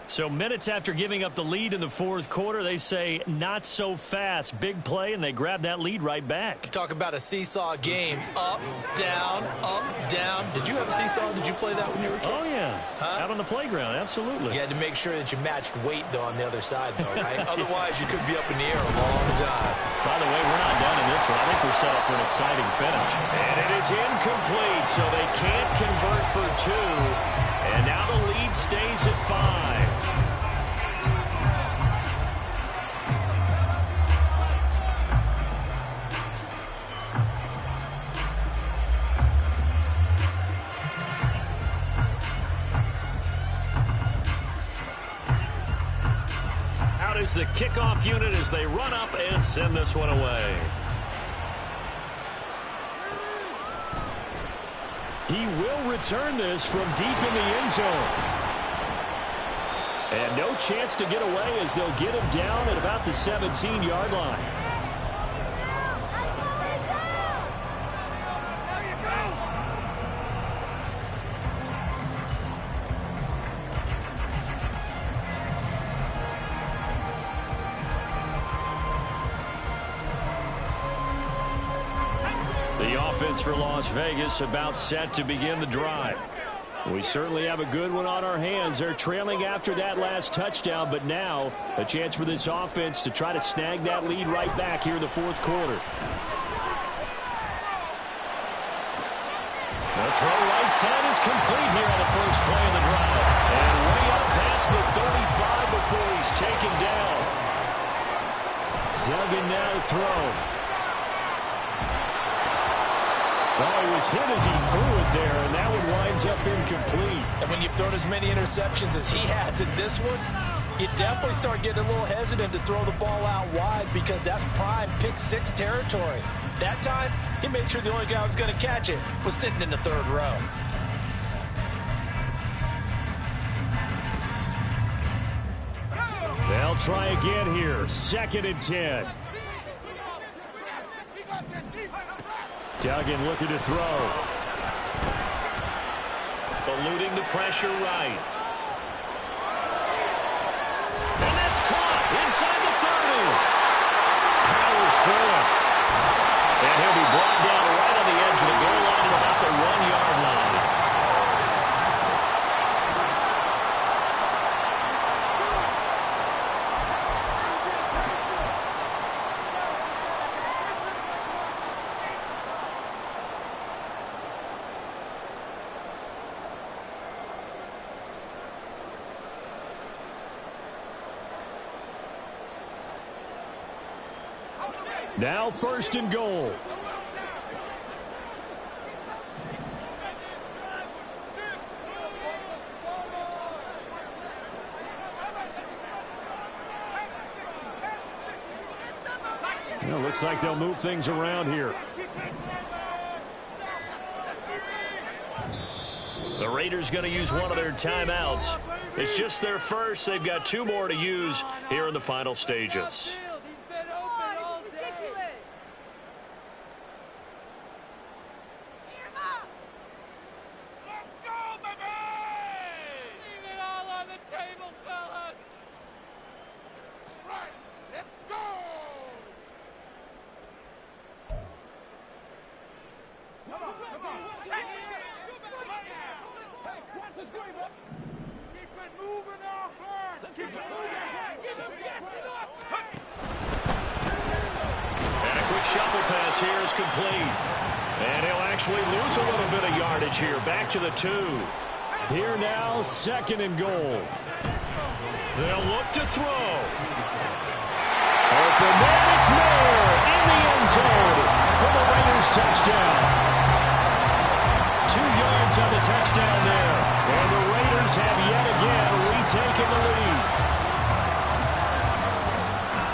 So minutes after giving up the lead in the fourth quarter, they say not so fast. Big play, and they grab that lead right back. Talk about a seesaw game. Up, down, up, down. Did you have a seesaw? Did you play that when you were a kid? Oh, yeah. Huh? Out on the playground, absolutely. You had to make sure that you matched weight, though, on the other side, though, right? Otherwise, you could be up in the air a long time. By the way, we're not done in this one. I think we're set up for an exciting finish. And it is incomplete, so they can't convert for 2. And now the lead stays at 5. Out is the kickoff unit as they run up and send this one away. He will return this from deep in the end zone. And no chance to get away as they'll get him down at about the 17-yard line. offense for Las Vegas about set to begin the drive. We certainly have a good one on our hands. They're trailing after that last touchdown, but now a chance for this offense to try to snag that lead right back here in the fourth quarter. The throw right side is complete here on the first play of the drive. And way up past the 35 before he's taken down. Duggan now to throw. Oh, he was hit as he threw it there, and that one winds up incomplete. And when you've thrown as many interceptions as he has in this one, you definitely start getting a little hesitant to throw the ball out wide because that's prime pick six territory. That time, he made sure the only guy who was going to catch it was sitting in the third row. They'll try again here. 2nd and 10. Duggan looking to throw. Eluding the pressure right. And that's caught inside the 30. Powers through it. And he'll be brought down right on the edge of the goal line at about the 1-yard line. Now 1st and goal. Well, looks like they'll move things around here. The Raiders going to use one of their timeouts. It's just their first. They've got 2 more to use here in the final stages. Back to the 2. Here now, 2nd and goal. They'll look to throw. Open man, it's Mayer in the end zone for the Raiders touchdown. 2 yards on the touchdown there. And the Raiders have yet again retaken the lead.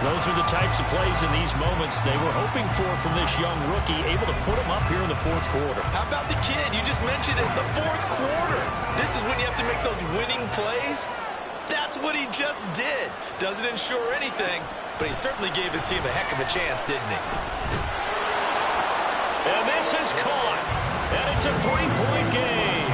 Those are the types of plays in these moments they were hoping for from this young rookie, able to put him up here in the fourth quarter. How about the kid? You just mentioned it, the fourth quarter. This is when you have to make those winning plays. That's what he just did. Doesn't ensure anything, but he certainly gave his team a heck of a chance, didn't he? And this is caught. And it's a 3-point game.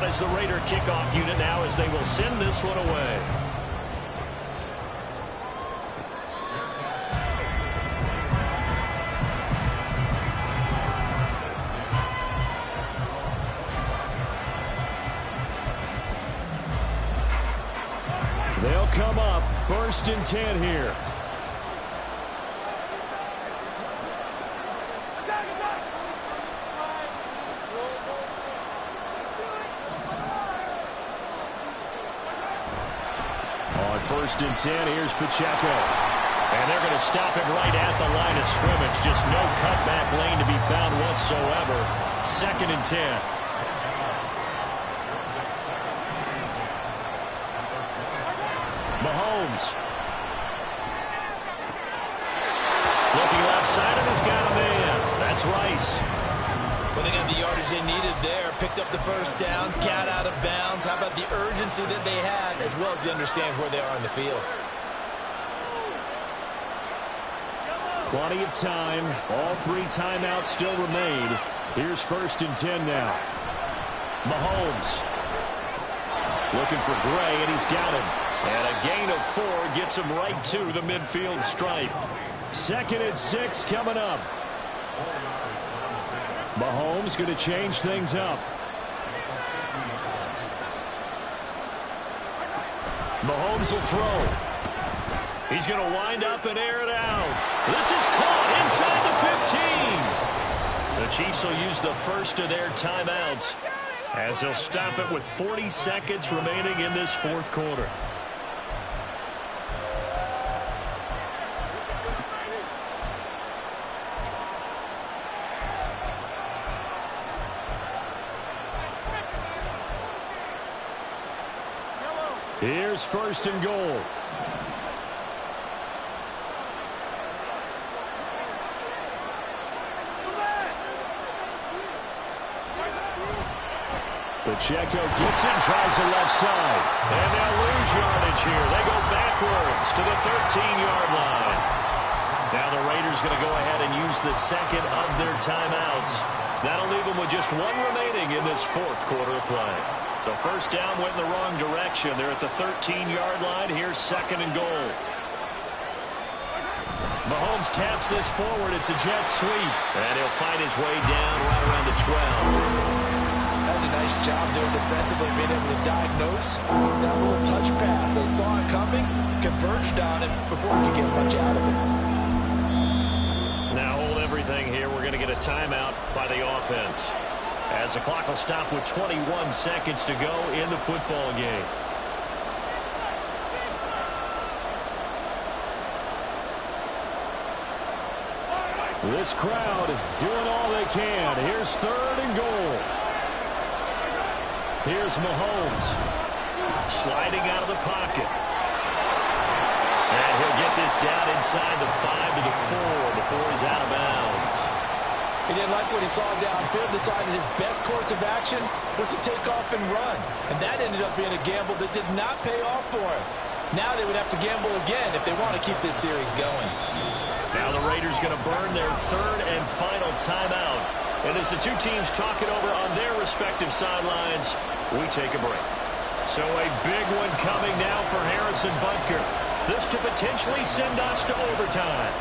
As the Raider kickoff unit now as they will send this one away. They'll come up 1st and 10 here. On 1st and 10, here's Pacheco. And they're going to stop it right at the line of scrimmage. Just no cutback lane to be found whatsoever. 2nd and 10. Mahomes. Looking left side, and he's got a man. That's Rice. Well, they got the yardage they needed there. Picked up the first down, got out of bounds. How about the urgency that they had, as well as they understand where they are in the field? Plenty of time. All 3 timeouts still remain. Here's 1st and 10 now. Mahomes. Looking for Gray, and he's got him. And a gain of 4 gets him right to the midfield stripe. 2nd and 6 coming up. Mahomes going to change things up. Mahomes will throw. He's going to wind up and air it out. This is caught inside the 15. The Chiefs will use the first of their timeouts as they'll stop it with 40 seconds remaining in this 4th quarter. Here's 1st and goal. Pacheco gets it, tries the left side. And they'll lose yardage here. They go backwards to the 13-yard line. Now the Raiders going to go ahead and use the 2nd of their timeouts. That'll leave them with just 1 remaining in this 4th quarter of play. So 1st down went in the wrong direction. They're at the 13-yard line. Here's 2nd and goal. Mahomes taps this forward. It's a jet sweep. And he'll find his way down right around the 12. That's a nice job doing defensively, being able to diagnose that little touch pass. They saw it coming, converged on it before he could get much out of it. Now hold everything here. We're going to get a timeout by the offense, as the clock will stop with 21 seconds to go in the football game. This crowd doing all they can. Here's 3rd and goal. Here's Mahomes sliding out of the pocket. And he'll get this down inside the 5 to the 4 before he's out of bounds. He didn't like what he saw downfield, decided his best course of action was to take off and run. And that ended up being a gamble that did not pay off for him. Now they would have to gamble again if they want to keep this series going. Now the Raiders going to burn their 3rd and final timeout. And as the 2 teams talk it over on their respective sidelines, we take a break. So a big one coming now for Harrison Butker. This to potentially send us to overtime.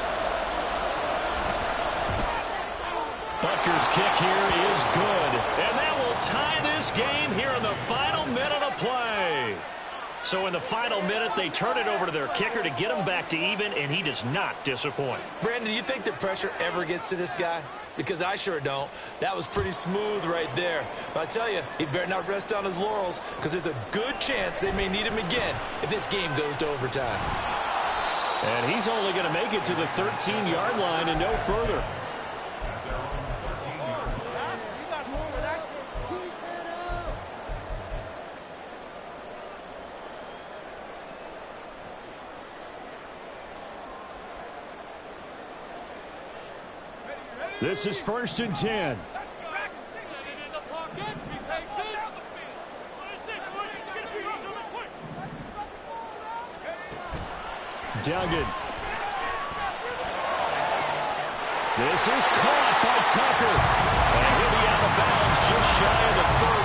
Butker's kick here is good. And that will tie this game here in the final minute of play. So in the final minute, they turn it over to their kicker to get him back to even, and he does not disappoint. Brandon, do you think the pressure ever gets to this guy? Because I sure don't. That was pretty smooth right there. But I tell you, he better not rest on his laurels, because there's a good chance they may need him again if this game goes to overtime. And he's only going to make it to the 13-yard line and no further. This is 1st and 10. Duggan. This is caught by Tucker. And he'll be out of bounds just shy of the 30.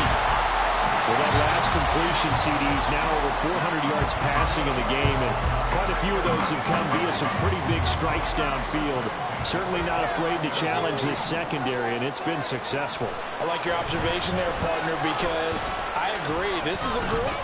For that last completion, CD's now over 400 yards passing in the game, and quite a few of those have come via some pretty big strikes downfield. Certainly not afraid to challenge this secondary, and it's been successful. I like your observation there, partner, because I agree. This is a group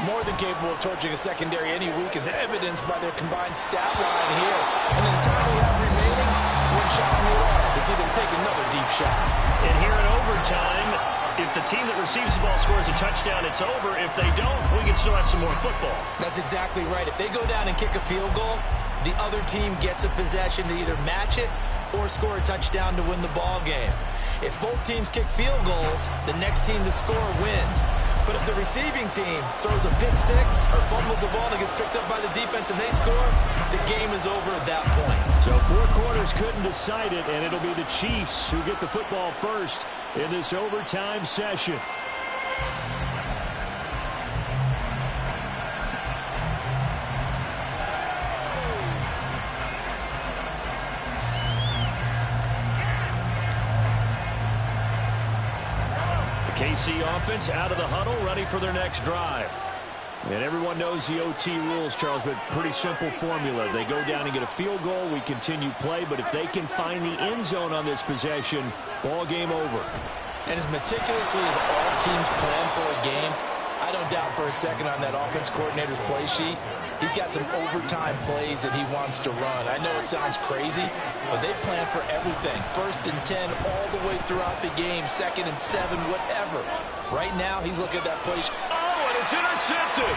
more than capable of torching a secondary any week, as evidenced by their combined stat line here. And in the time we have remaining, one shot on the arm to see them take another deep shot. And here in overtime, if the team that receives the ball scores a touchdown, it's over. If they don't, we can still have some more football. That's exactly right. If they go down and kick a field goal, the other team gets a possession to either match it or score a touchdown to win the ball game. If both teams kick field goals, the next team to score wins. But if the receiving team throws a pick six or fumbles the ball and gets picked up by the defense and they score, the game is over at that point. So 4 quarters couldn't decide it, and it'll be the Chiefs who get the football first in this overtime session. KC offense out of the huddle, ready for their next drive. And everyone knows the OT rules, Charles, but pretty simple formula. They go down and get a field goal, we continue play, but if they can find the end zone on this possession, ball game over. And as meticulously as all teams plan for a game, I don't doubt for a second on that offense coordinator's play sheet, he's got some overtime plays that he wants to run. I know it sounds crazy, but they plan for everything. 1st and 10 all the way throughout the game, 2nd and 7, whatever. Right now, he's looking at that play sheet. Oh, and it's intercepted.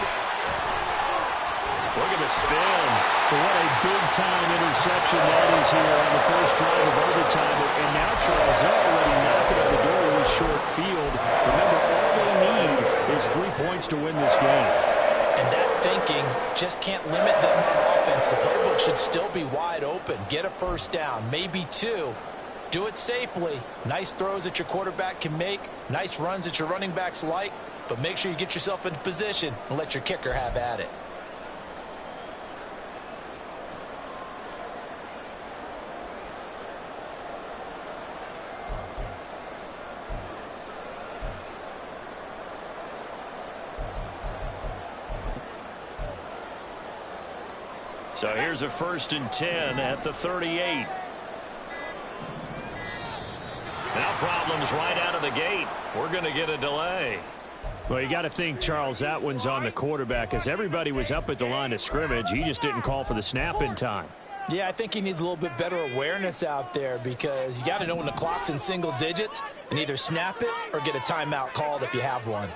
Look at the spin. What a big-time interception that is here on the first drive of overtime. And now, Charles, they're already knocking at the door with short field. Remember, all they need is 3 points to win this game. And that thinking just can't limit them on offense. The playbook should still be wide open. Get a first down, maybe 2. Do it safely. Nice throws that your quarterback can make. Nice runs that your running backs like. But make sure you get yourself into position and let your kicker have at it. So here's a 1st and 10 at the 38. Now problems right out of the gate. We're going to get a delay. Well, you got to think, Charles, that one's on the quarterback, as everybody was up at the line of scrimmage. He just didn't call for the snap in time. Yeah, I think he needs a little bit better awareness out there, because you got to know when the clock's in single digits and either snap it or get a timeout called if you have one.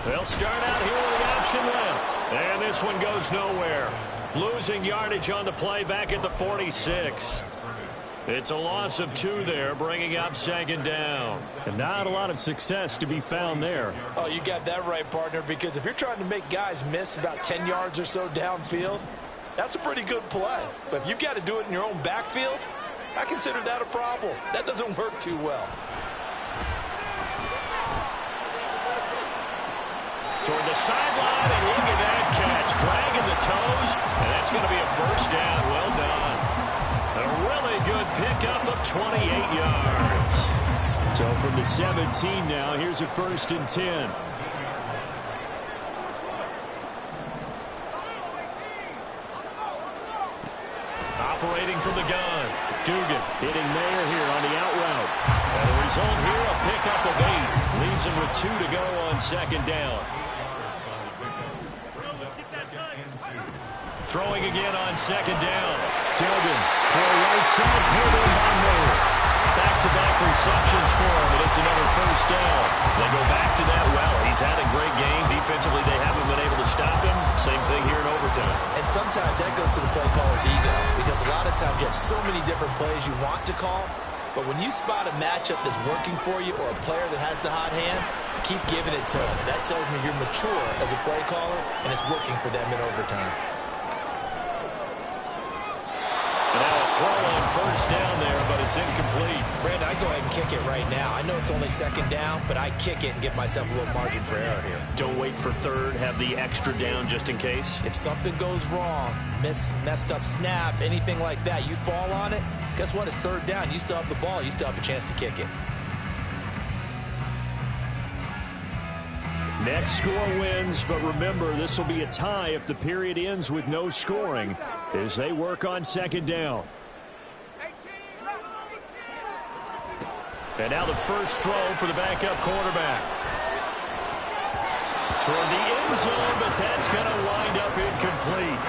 They'll start out here with an option left. And this one goes nowhere. Losing yardage on the play back at the 46. It's a loss of 2 there, bringing up 2nd down. And not a lot of success to be found there. Oh, you got that right, partner, because if you're trying to make guys miss about 10 yards or so downfield, that's a pretty good play. But if you've got to do it in your own backfield, I consider that a problem. That doesn't work too well. Toward the sideline, and look at that catch. Dragging the toes, and that's going to be a first down. Well done. A really good pickup of 28 yards. So from the 17 now, here's a 1st and 10. Operating from the gun. Dugan hitting Mayer here on the out route. And the result here, a pickup of 8. Leaves him with 2 to go on 2nd down. Throwing again on 2nd down. Dugan for a right side, pulled in by Mayer. Back-to-back receptions for him, and it's another first down. They go back to that well. He's had a great game. Defensively, they haven't been able to stop him. Same thing here in overtime. And sometimes that goes to the play caller's ego, because a lot of times you have so many different plays you want to call, but when you spot a matchup that's working for you or a player that has the hot hand, keep giving it to him. That tells me you're mature as a play caller, and it's working for them in overtime. And now a throw on first down there, but it's incomplete. Brandon, I go ahead and kick it right now. I know it's only 2nd down, but I kick it and give myself a little margin for error here. Don't wait for 3rd. Have the extra down just in case. If something goes wrong, messed up snap, anything like that, you fall on it, guess what? It's 3rd down. You still have the ball. You still have a chance to kick it. Next score wins, but remember, this will be a tie if the period ends with no scoring as they work on 2nd down. And now the first throw for the backup quarterback. Toward the end zone, but that's going to wind up incomplete.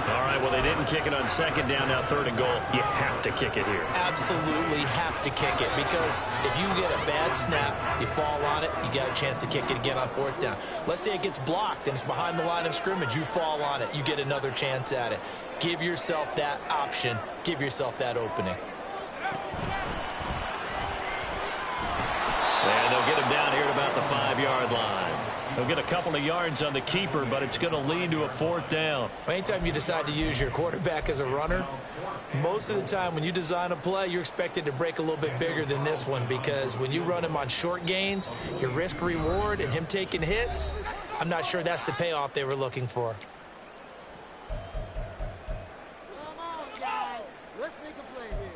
All right, well, they didn't kick it on 2nd down, now 3rd and goal. You have to kick it here. Absolutely have to kick it, because if you get a bad snap, you fall on it, you got a chance to kick it again on 4th down. Let's say it gets blocked and it's behind the line of scrimmage. You fall on it, you get another chance at it. Give yourself that option. Give yourself that opening. And they'll get him down here at about the 5-yard line. They'll get a couple of yards on the keeper, but it's going to lead to a 4th down. Anytime you decide to use your quarterback as a runner, most of the time when you design a play, you're expected to break a little bit bigger than this one, because when you run him on short gains, your risk-reward and him taking hits, I'm not sure that's the payoff they were looking for. Come on, guys. Let's make a play here.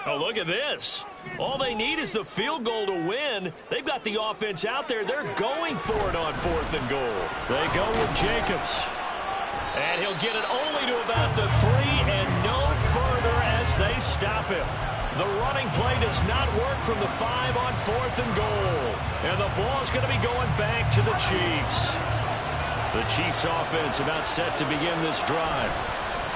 Oh, look at this. All they need is the field goal to win. They've got the offense out there. They're going for it on 4th and goal. They go with Jacobs. And he'll get it only to about the 3 and no further as they stop him. The running play does not work from the 5 on 4th and goal. And the ball's going to be going back to the Chiefs. The Chiefs offense about set to begin this drive.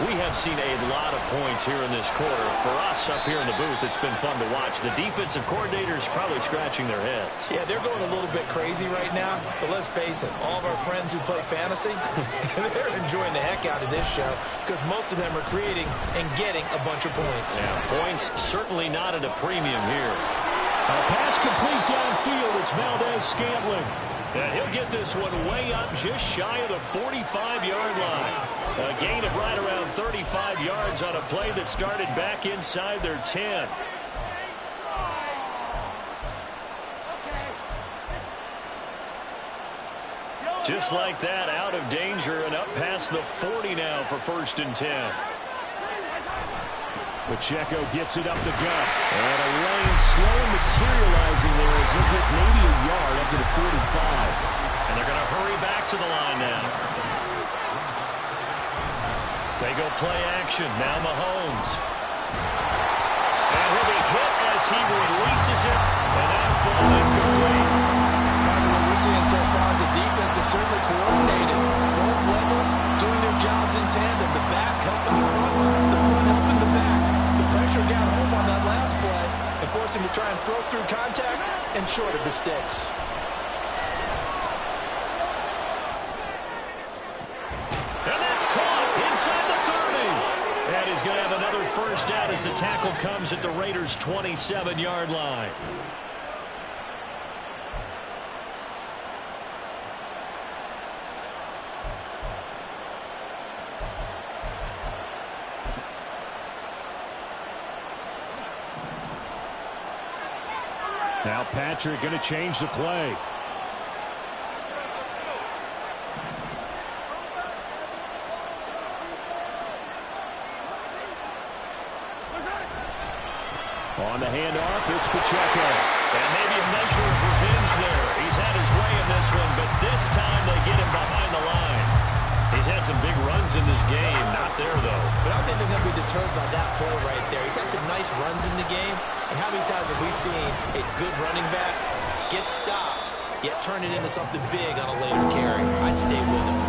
We have seen a lot of points here in this quarter. For us up here in the booth, it's been fun to watch. The defensive coordinators probably scratching their heads. Yeah, they're going a little bit crazy right now. But let's face it, all of our friends who play fantasy, they're enjoying the heck out of this show because most of them are creating and getting a bunch of points. Yeah, points certainly not at a premium here. A pass complete downfield. It's Valdez-Scantling. And he'll get this one way up just shy of the 45-yard line. A gain of right around 35 yards on a play that started back inside their 10. Just like that, out of danger and up past the 40 now for 1st and 10. Pacheco gets it up the gut. And a lane slow materializing there as he'll get maybe a yard up to the 45. And they're going to hurry back to the line now. They go play action. Now Mahomes. And he'll be hit as he releases it. And that'll fall incomplete. What we're seeing so far is the defense is certainly coordinated. Both levels doing their jobs in tandem. The back helping the front helping the back. The pressure got home on that last play and forced him to try and throw through contact and short of the sticks. And that's caught inside the 30. And he's going to have another first down as the tackle comes at the Raiders' 27-yard line. Now Patrick going to change the play. On the handoff, it's Pacheco. And maybe a measure of revenge there. He's had his way in this one, but this time they get him behind the line. He's had some big runs in this game. Not there, though. But I don't think they're going to be deterred by that play right there. He's had some nice runs in the game. And how many times have we seen a good running back get stopped, yet turn it into something big on a later carry? I'd stay with him.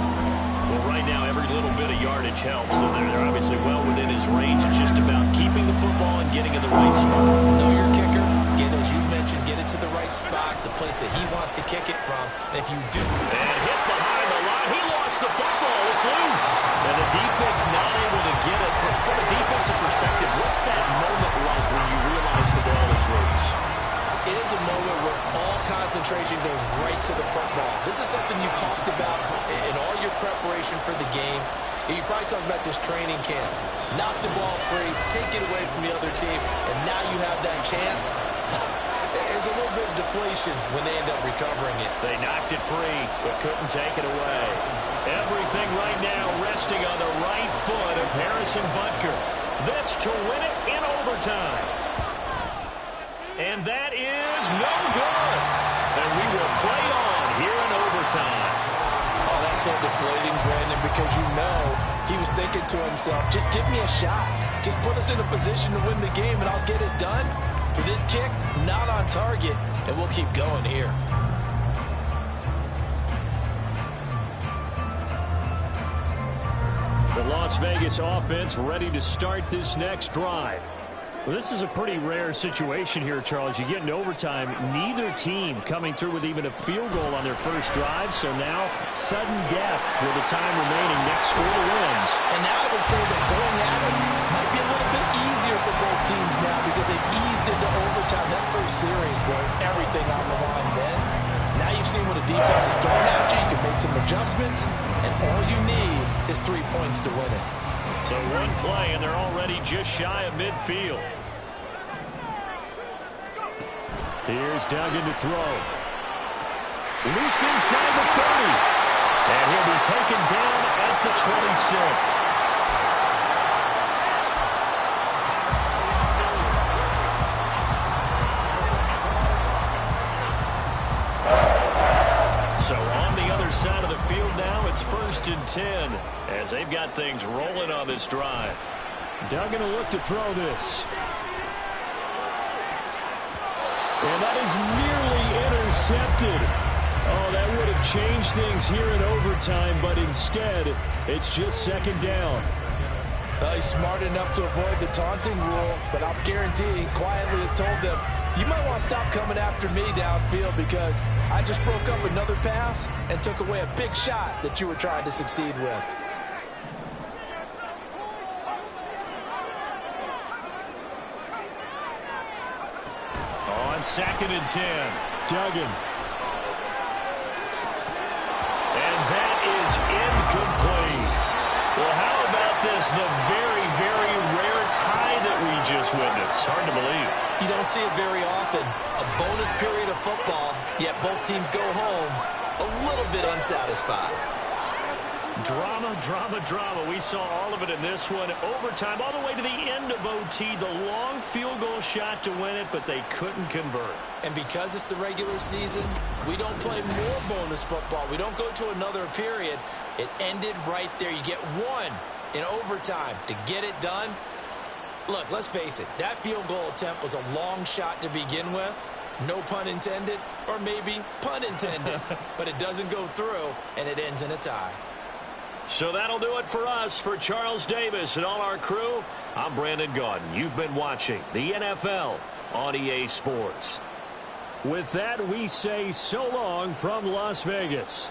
Well, right now, every little bit of yardage helps. And they're obviously well within his range. It's just about keeping the football and getting in the right spot. Know your kicker. Get, as you mentioned, get it to the right spot, the place that he wants to kick it from. And if you do... And hit behind the line. He lost the football. It's loose. And the defense not able to get it. From a defensive perspective, what's that moment like when you realize the ball is loose? It is a moment where all concentration goes right to the football. This is something you've talked about in all your preparation for the game. You probably talked about this training camp. Knock the ball free, take it away from the other team, and now you have that chance. There's a little bit of deflation when they end up recovering it. They knocked it free, but couldn't take it away. Everything right now resting on the right foot of Harrison Butker. This to win it in overtime. And that is no good. And we will play on here in overtime. Oh, that's so deflating, Brandon, because you know he was thinking to himself, just give me a shot. Just put us in a position to win the game, and I'll get it done. For this kick, not on target, and we'll keep going here. The Las Vegas offense ready to start this next drive. Well, this is a pretty rare situation here, Charles. You get into overtime, neither team coming through with even a field goal on their first drive. So now, sudden death with the time remaining. Next score wins. And now I would say that going at it might be a little bit easier for both teams now because they've eased into overtime. That first series, boy, everything on the line then. Now you've seen what a defense is throwing at you. You can make some adjustments, and all you need is 3 points to win it. So one play, and they're already just shy of midfield. Here's Duggan to throw. Loose inside the 30. And he'll be taken down at the 26. they've got things rolling on this drive. Duggan will look to throw this. And that is nearly intercepted. Oh, that would have changed things here in overtime, but instead, it's just second down. Well, he's smart enough to avoid the taunting rule, but I'll guarantee he quietly has told them, you might want to stop coming after me downfield because I just broke up another pass and took away a big shot that you were trying to succeed with. On 2nd and 10. Duggan. And that is incomplete. Well, how about this? The very, very rare tie that we just witnessed. Hard to believe. You don't see it very often. A bonus period of football, yet both teams go home a little bit unsatisfied. Drama, drama, drama. We saw all of it in this one. Overtime, all the way to the end of OT. The long field goal shot to win it, but they couldn't convert. And because it's the regular season, we don't play more bonus football. We don't go to another period. It ended right there. You get one in overtime to get it done. Look, let's face it. That field goal attempt was a long shot to begin with. No pun intended, or maybe pun intended. But it doesn't go through, and it ends in a tie. So that'll do it for us. For Charles Davis and all our crew, I'm Brandon Gaudin. You've been watching the NFL on EA Sports. With that, we say so long from Las Vegas.